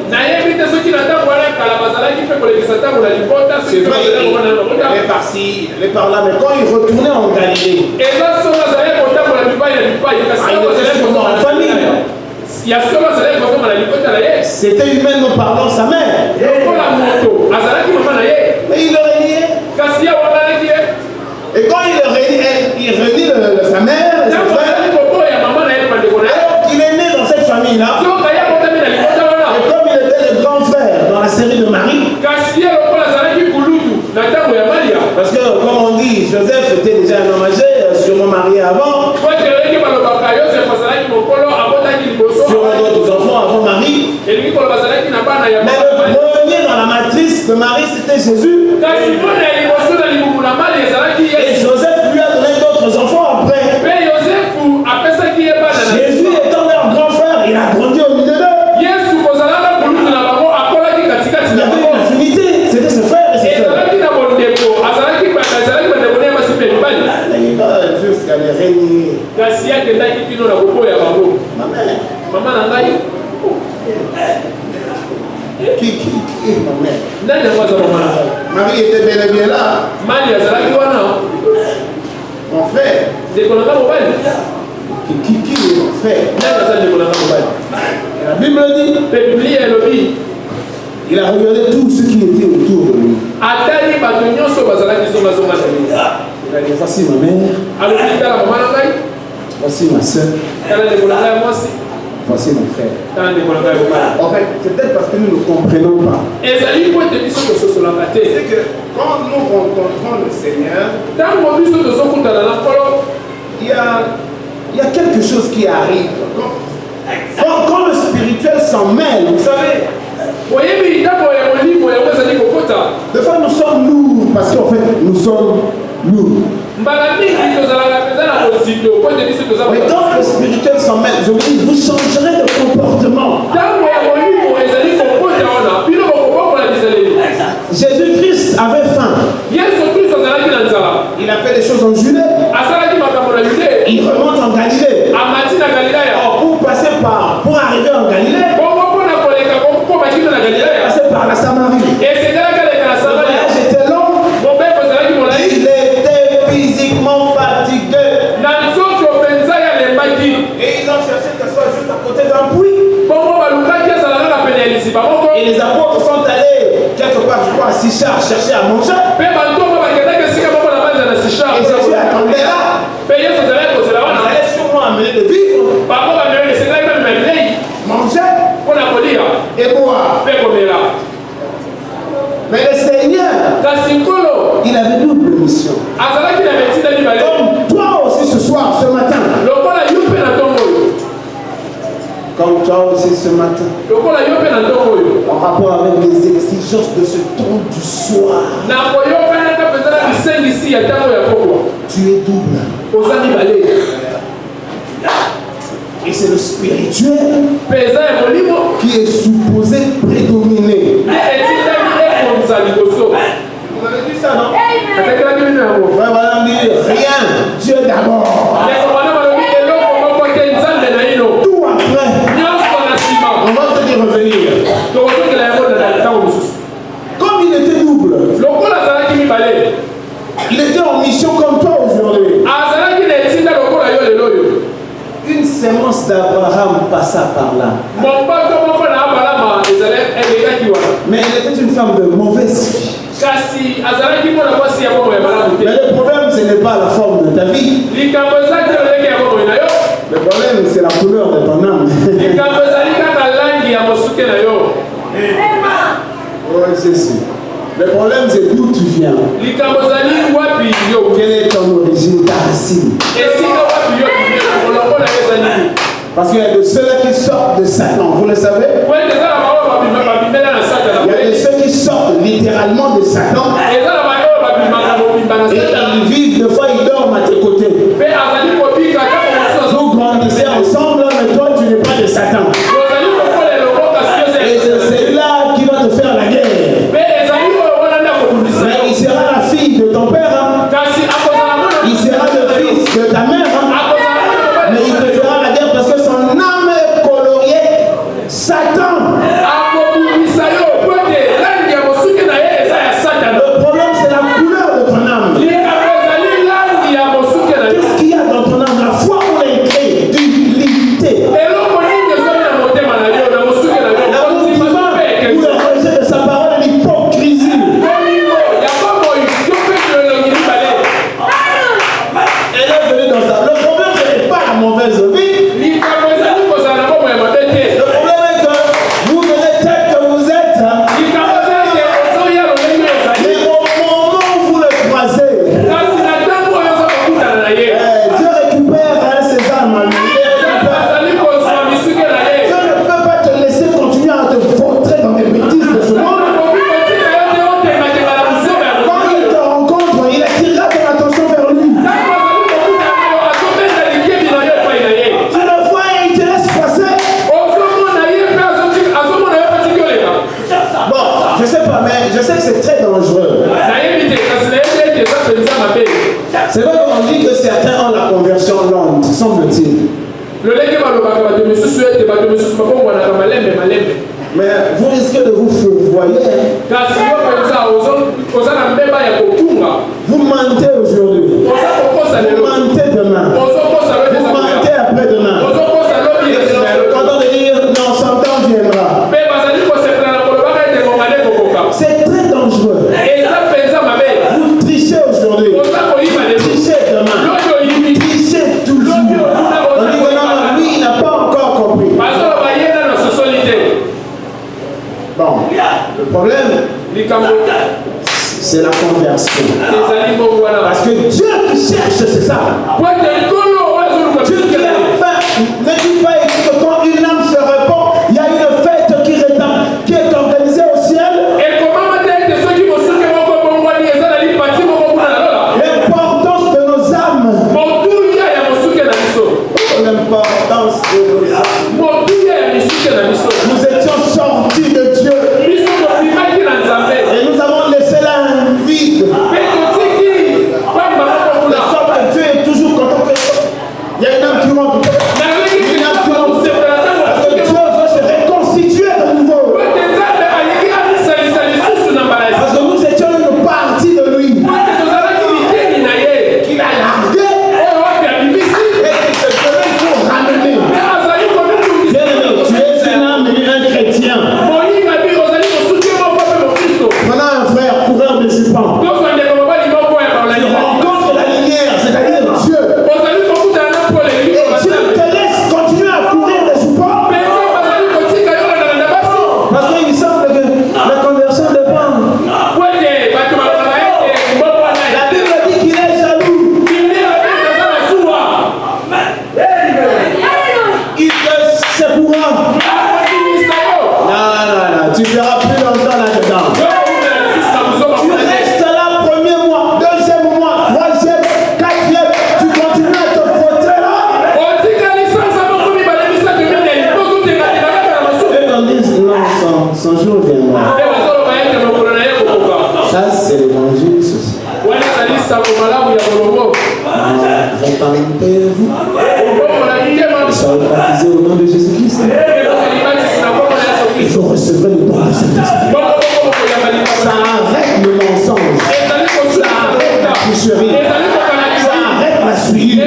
C'est vrai, il est par-ci, il est par-là, mais quand il retournait en Galilée, il était souvent en famille. C'était humainement parlant sa mère. Mais il le régnait. Et quand il renie sa mère et ses frères, alors qu'il est né dans cette famille-là, et comme il était le grand frère dans la série de Marie, parce que comme on dit, Joseph était déjà un homme âgé, sûrement marié avant, sûrement d'autres enfants avant Marie, mais le premier dans la matrice de Marie, c'était Jésus. Et Joseph lui a donné d'autres enfants après. Jésus étant leur grand frère, il a grandi au milieu d'eux. Il y avait une affinité, c'était ses frères et ses sœurs. Il va jusqu'à les régner. Ma mère. Qui est ma mère? Marie était bel et bien là. Mon frère. Qui est mon frère? La Bible dit. Il a regardé tous ceux qui étaient autour de lui. Il a dit, voici ma mère. Voici ma soeur. Voici mon frère. En fait, c'est peut-être parce que nous ne comprenons pas. C'est que quand nous rencontrons le Seigneur, il y a quelque chose qui arrive. Quand le spirituel s'en mêle, vous savez, des fois nous sommes lourds parce qu'en fait nous sommes lourds. Mais quand le spirituel s'en mêle, je vous dis, vous changerez de comportement. Jésus-Christ avait faim. Il a fait des choses en Judée. Il remonte en Galilée. Or, pour arriver en Galilée, passer par la Samarie. Le voyage était long. Il était physiquement fatigué. Et ils ont cherché que ce soit juste à côté d'un puits. Et les apôtres sont allés quelque part, je crois, à Sichar, chercher à manger. de vivre, manger et boire. Mais le Seigneur, il avait double mission. Comme toi aussi ce soir, ce matin. Comme toi aussi ce matin. En rapport avec les exigences de ce temps du soir. Tu es double. Et c'est le spirituel qui est supposé prédominer. Vous avez dit ça, non? Rien. Dieu d'abord. Tout après. On va te dire revenir. Comme il était double. Il était en mission comme toi aujourd'hui. Une sémence d'Abraham passa par là. Mais elle était une femme de mauvaise vie. Mais le problème, ce n'est pas la forme de ta vie. Le problème, c'est la couleur de ton âme. Oh, Jésus. Le problème, c'est d'où tu viens. Quelle est ton origine, ta racine? Parce qu'il y a de ceux-là qui sortent de Satan, vous le savez? Il y a de ceux qui sortent littéralement de Satan. Et ils vivent, des fois ils dorment à tes côtés. Vous grandissez ensemble, mais toi tu n'es pas de Satan. Et c'est celui-là qui va te faire la guerre. Mais il sera la fille de ton père. Il sera le fils de ta mère. Mais il te fera la guerre parce que son âme est coloriée Satan. Le problème c'est la couleur de ton âme. Qu'est-ce qu'il y a dans ton âme? La foi ou l'incrédulité? La motivation ou le rejet de sa parole et l'hypocrisie. Elle est venue dans ça. Le problème ce n'est pas la mauvaise vie. Le problème est que vous venez tel que vous êtes. Mais au moment où vous le croisez, Dieu récupère ses âmes. Dieu ne peut pas te laisser continuer à te vautrer dans des bêtises de ce monde. Quand il te rencontre, il attirera ton attention vers lui. Tu le vois et il te laisse passer. Bon, je sais pas, mais je sais que c'est très dangereux. C'est vrai qu'on dit que certains ont la conversion lente, semble-t-il. Mais vous risquez de vous fourvoyer. Vous mentez aujourd'hui. Vous mentez demain. Vous mentez après-demain. Quand on dit non, son temps viendra. C'est très dangereux. Vous trichez aujourd'hui. Vous trichez demain. Vous trichez toujours. On dit que non, lui, il n'a pas encore compris. Bon, le problème, c'est la conversion. Parce que Dieu qui cherche, c'est ça. Dieu qui a fait, ne dit pas que quand une âme se répand, il y a une fête qui est organisée au ciel. L'importance de nos âmes. L'importance de nos âmes. Nous étions sortis de Dieu. Et nous avons laissé là un vide. De sorte que Dieu est toujours content. Il y a une âme qui rentre. Une âme qui Repentez-vous. Soyez baptisés au nom de Jésus-Christ. Il faut recevoir le don de Saint-Esprit. Ça arrête le mensonge. Ça arrête la tricherie. Ça arrête la suite.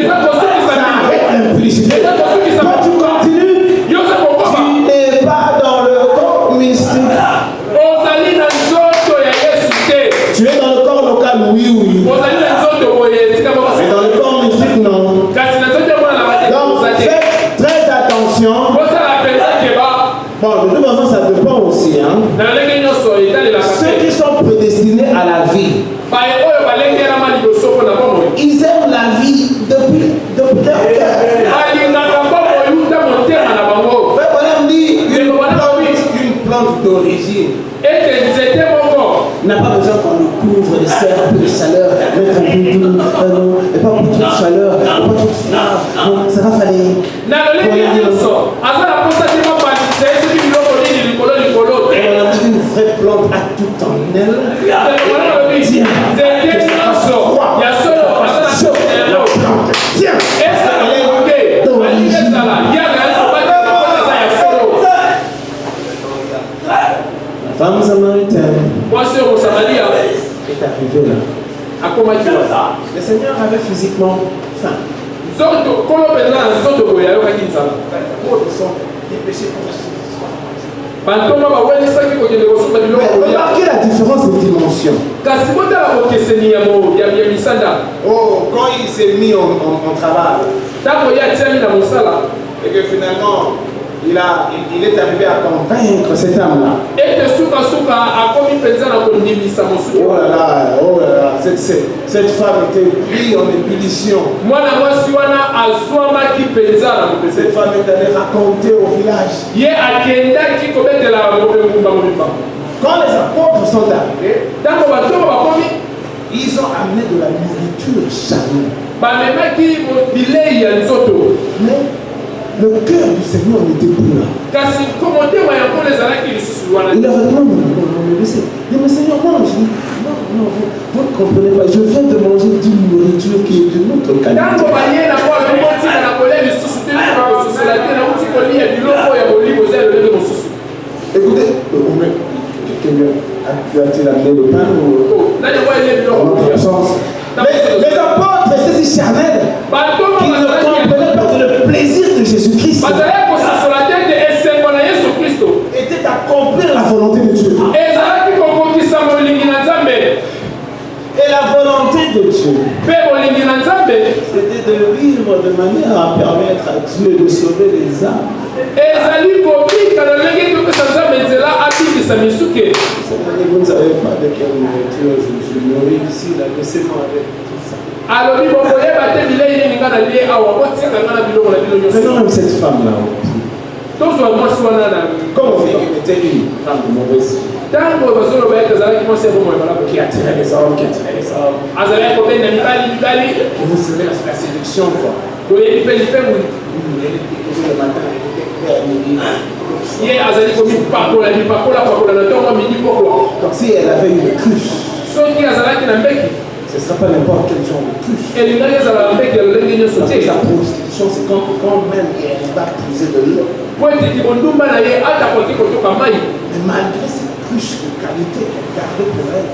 Ça arrête l'impudicité. Quand tu continues, tu n'es pas dans le corps mystique. Tu es dans le corps local, oui. Mais dans le corps mystique, non. Donc, faites très attention. Bon, de toute façon, ça dépend aussi. Hein. Ceux qui sont prédestinés à la vie, ils aiment la vie depuis leur cœur. Une plante d'origine n'a pas besoin qu'on le couvre de serre, un peu de chaleur, mettre un peu d'eau, et pas beaucoup de chaleur, pas trop de froid. Bon, ça va falloir. On a dit une vraie plante à tout en elle. Tiens, que ça fasse froid, ça fasse chaud, la plante. Tiens, elle est d'origine. La femme samaritaine est arrivée là. Le Seigneur avait physiquement faim. Remarquez la différence de dimension. Oh, quand il s'est mis en travail, et que finalement il est arrivé à convaincre cette âme-là. Oh là là, cette femme était prise en ébullition. Cette femme est allée raconter au village. Quand les apôtres sont arrivés, ils ont amené de la nourriture charnelle. Mais le cœur du Seigneur n'était plus là. Il leur a dit non, mais Seigneur, mange. Non, vous ne comprenez pas. Je viens de manger d'une nourriture qui est de notre qualité. Écoutez, quelqu'un a-t-il amené le pain ou notre absence? Les apôtres étaient si charnels qu'ils ne comprenaient pas que le plaisir de Jésus-Christ était d'accomplir la volonté de Dieu. Et la volonté de Dieu, c'était de vivre de manière à permettre à Dieu de sauver les âmes. Vous ne savez pas de quelle nourriture je suis nourri ici, là, laissez-moi avec tout ça. Maintenant, même cette femme-là, comment on fait qu'elle était une femme de mauvaise vie? Qui attirait les hommes, Et vous savez, la séduction, quoi. Elle était le matin, elle était à midi. Donc si elle avait une cruche, ce ne sera pas n'importe quel genre de cruche. Parce que sa prostitution, c'est quand même elle va puiser de l'eau. Mais malgré cette cruche de qualité qu'elle gardait pour elle,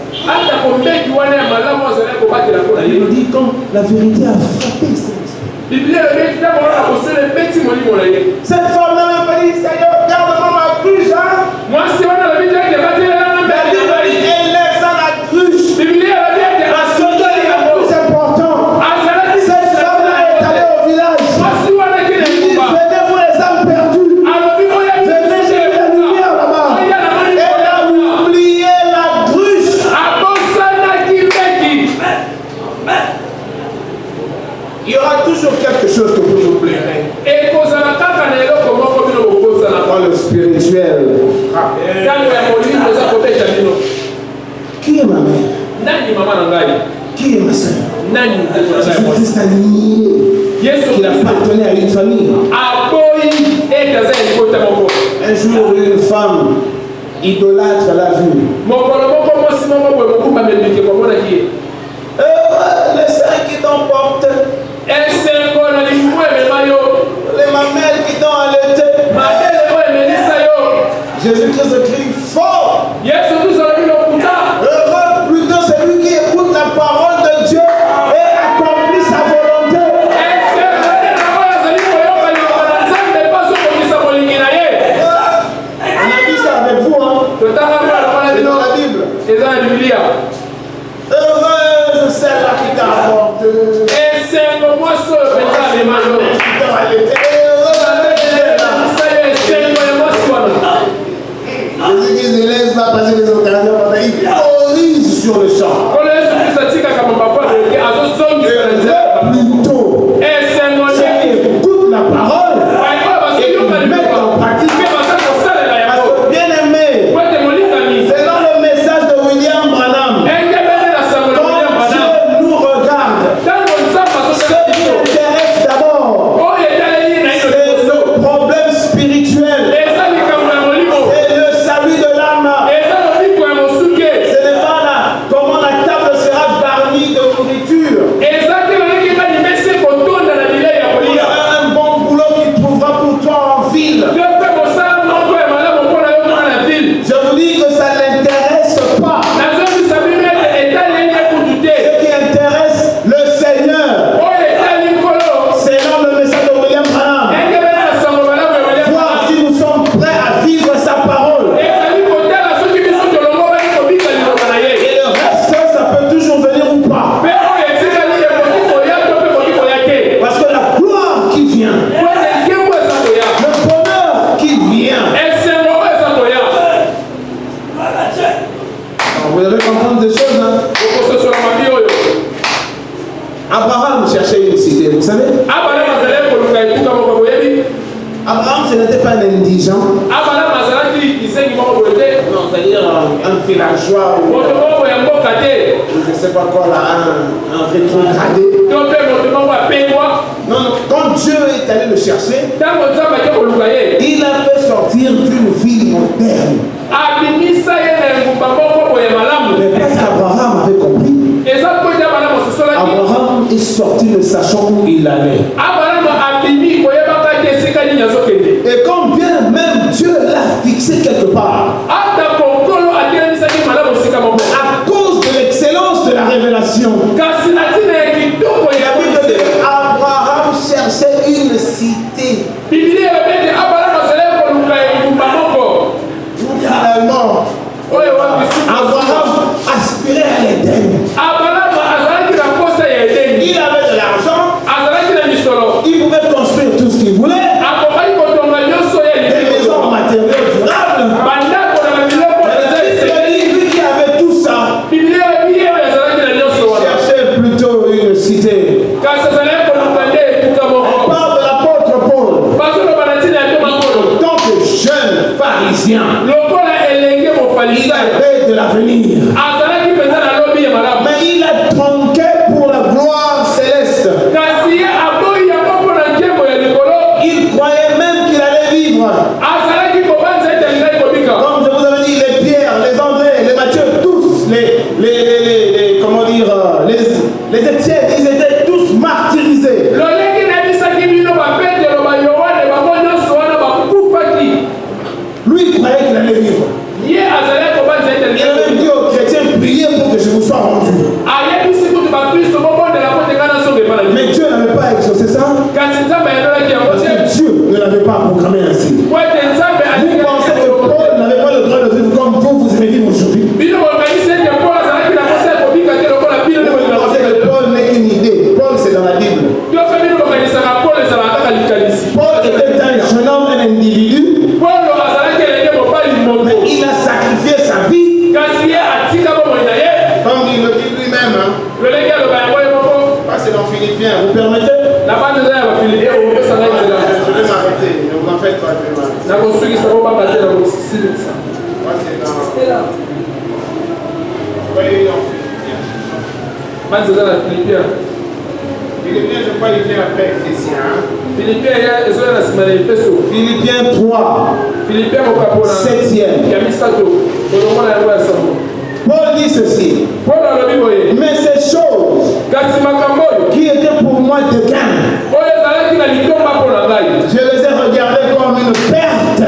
il nous dit quand la vérité a frappé cette femme-là m'a pas dit, Seigneur, garde-moi ma cruche, hein? Elle laisse à la cruche. Parce que c'est le plus important. Cette femme-là est allée au village. Il dit, venez-vous les âmes perdues. Venez, j'ai la lumière là-bas. Elle a oublié la cruche. Il y aura toujours quelque chose que vous oublierez. Dans le spirituel. Qui est ma mère? Qui est ma soeur? Jésus-Christ a nié qu'il appartenait à une famille. Un jour, une femme idolâtre l'a vu. Jésus-Christ crie fort. Heureux plutôt celui qui écoute la parole de Dieu et accomplit sa volonté. On a dit ça avec vous, hein? C'est dans la Bible. Heureuse celle-là qui t'a apporté. Jésus-Christ laisse pas passer les occasions, il corrige sur le champ. Plutôt, écoute la parole et met en pratique. Parce que bien aimé, selon le message de William Branham, quand Dieu nous regarde, ce qui intéresse d'abord, c'est le problème spirituel. C'est le salut de l'âme. Ce n'est pas là comment la table sera garnie de nourriture. Il y aura un bon boulot qui trouvera pour toi en ville. Je vous dis que ça n'intéresse pas. Ce qui intéresse le Seigneur, selon le message de William Branham, voir si nous sommes prêts à vivre sa parole. Et le reste, ça peut toujours venir ou pas. Parce que la gloire qui vient, le bonheur qui vient. Alors, vous devez comprendre ces choses, hein? Abraham cherchait une cité, vous savez. Abraham, ce n'était pas un indigent. Non, c'est-à-dire un villageois ou je ne sais pas quoi là, un rétrogradé. Non, quand Dieu est allé le chercher, il a fait sortir d'une ville moderne. Mais parce qu'Abraham avait compris, Abraham est sorti ne sachant où il allait. Et quand bien même Dieu l'a fixé quelque part, à cause de l'excellence de la révélation, la Bible dit qu'Abraham cherchait une cité. Finalement, Abraham aspirait à l'Éden. Il avait de l'argent, il pouvait construire tout ce qu'il voulait, des maisons en matériaux durables. Lui qui avait tout ça, cherchait plutôt une cité. On parle de l'apôtre Paul, en tant que jeune pharisien, il avait de l'avenir. Mais il a tronqué pour la gloire céleste. Il croyait même qu'il allait vivre. Comme je vous avais dit, les Pierre, les André, les Matthieu, tous, comment dire, les Étienne, ils étaient tous martyrisés. Lui, il croyait qu'il allait vivre. Il a même dit aux chrétiens, priez pour que je vous sois rendu. Mais Dieu n'avait pas exaucé ça. Parce que Dieu ne l'avait pas programmé ainsi. Vous pensez que Paul n'avait pas le droit de vivre comme vous aimez vivre aujourd'hui? Vous pensez que Paul n'est qu'une idée. Paul, c'est dans la Bible. Paul était un jeune homme, un individu. Mais il a sacrifié sa vie. Comme il le dit lui-même. Hein. C'est dans Philippiens, vous permettez? Je vais m'arrêter, ne vous en faites pas, je vais m'arrêter. Philippiens, je crois qu'il vient après Ephésiens. Philippiens 3, 7e. Paul dit ceci. Mais ces choses qui étaient pour moi de gain, je les ai regardées comme une perte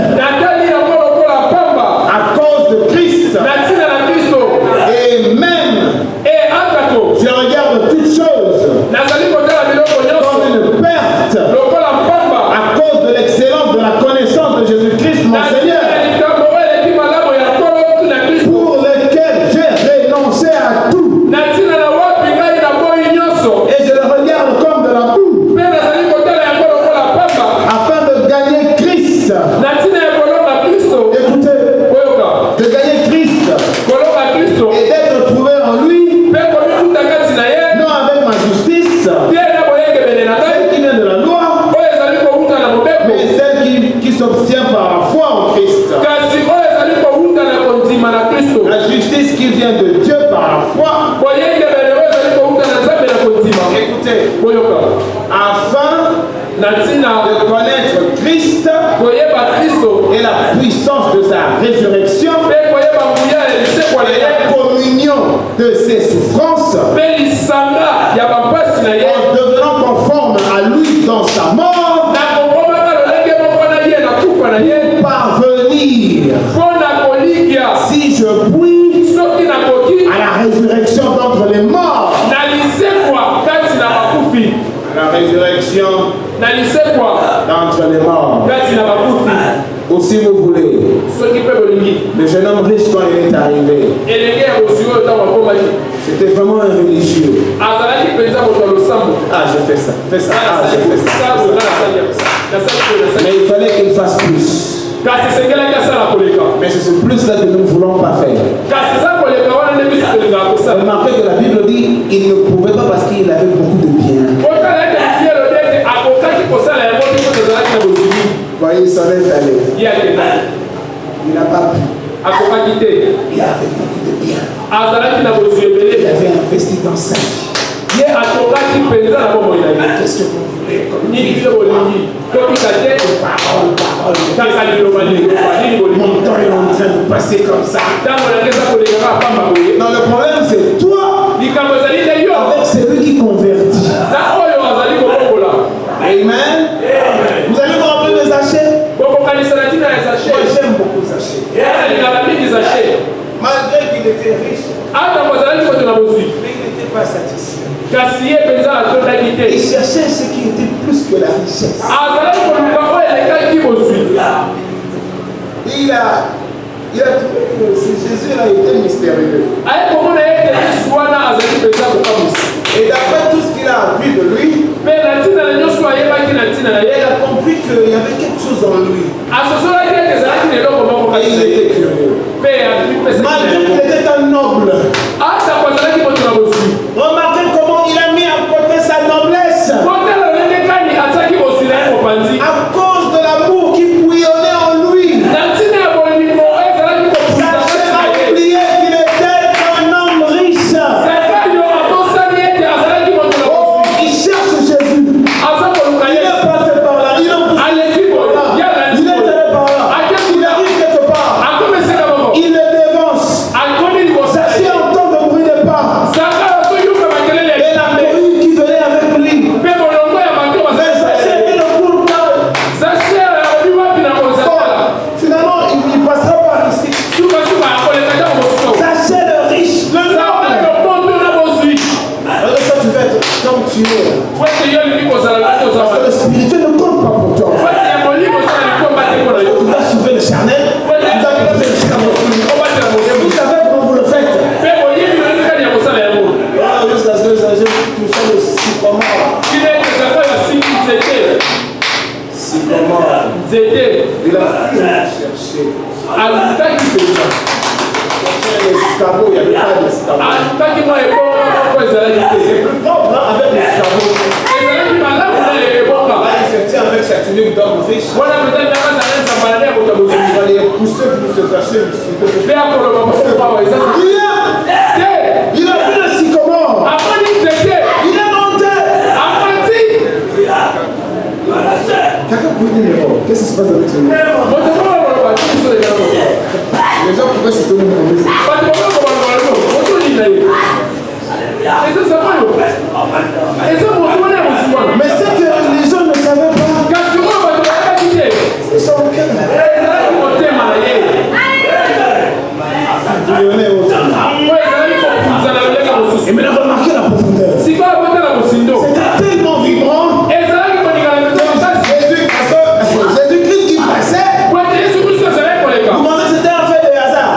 de ses souffrances, en devenant conforme à lui dans sa mort, parvenir, si je puis, à la résurrection d'entre les morts. La résurrection d'entre les morts. Ou si vous voulez, le jeune homme riche, quand il est arrivé, c'était vraiment un religieux. Ah, je fais ça, fais ça, ah, je fais ça. Mais il fallait qu'il fasse plus. Mais c'est ce plus-là que nous ne voulons pas faire. Remarquez que la Bible dit qu'il ne pouvait pas parce qu'il avait beaucoup de biens. Voyez, il s'en est allé. Il n'a pas pu. Il avait beaucoup de biens. Il avait investi dans sa vie. Qu'est-ce que vous voulez comme mon temps est en train de passer comme ça. Non, le problème c'est toi avec celui qui convertit. Amen. Vous allez me rappeler les Zachée? Moi j'aime beaucoup Zachée. Malgré qu'il était riche, mais il n'était pas satisfait. Il cherchait ce qui était plus que la richesse. Il a trouvé que Jésus a été mystérieux. Et d'après tout ce qu'il a appris de lui, il a compris qu'il y avait quelque chose en lui. Et il était curieux. Malgré qu'il était un noble. Remarquez comment il a mis à côté sa noblesse. À cause de l'amour qui bouillonnait en lui. Sa chair a oublié qu'il était un homme riche. Il cherche Jésus. Il est passé par là. Il est poussé par là. Il est allé par là. Il arrive quelque part. Il le dévance. Sachez entendre le bruit des pas. Et la cohue qui venait avec lui. Mais sachez que le cours parle. Finalement, il passera par ici. Sachez le riche, le noble. Alors ça, tu vas être comme tu es. Parce que le spirituel ne compte pas pour toi. Tu vas soulever le charnel. Vous avez soulevé le charnel. Et vous savez comment vous le faites. Jusqu'à ce que j'ai touché le sycomore. Sycomore. Il a cherché. L'escabeau, il n'y avait pas d'escabeau. C'est plus propre avec l'escabeau. Là, il se tient avec sa tunique d'homme riche. Il va les pousser pour se cacher ici. Il a pris le sycomore. Il est monté. Quelqu'un peut dire mais bon, qu'est-ce qui se passe avec ce mot? Les gens pouvaient se tenir dans les mais c'est que les gens ne savaient pas. Ils sont au cœur. Et maintenant, remarquez la profondeur. C'était tellement vibrant. Jésus-Christ qui passait. Vous pensez que c'était un fait de hasard?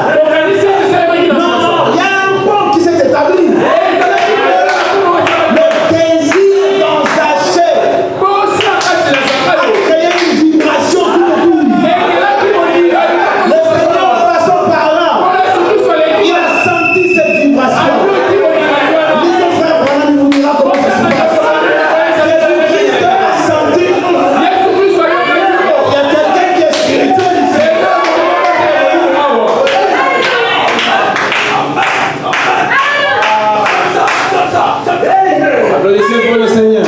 Non, il y a un pont qui s'est établi. Le désir dans sa chair a créé une vibration tout autour. Le Seigneur, en passant par là, il a senti cette vibration. Lisez frère Branham, il vous dira comment ça se passe. Jésus-Christ a senti. Il y a quelqu'un qui est spirituel ici. Applaudissez pour le Seigneur.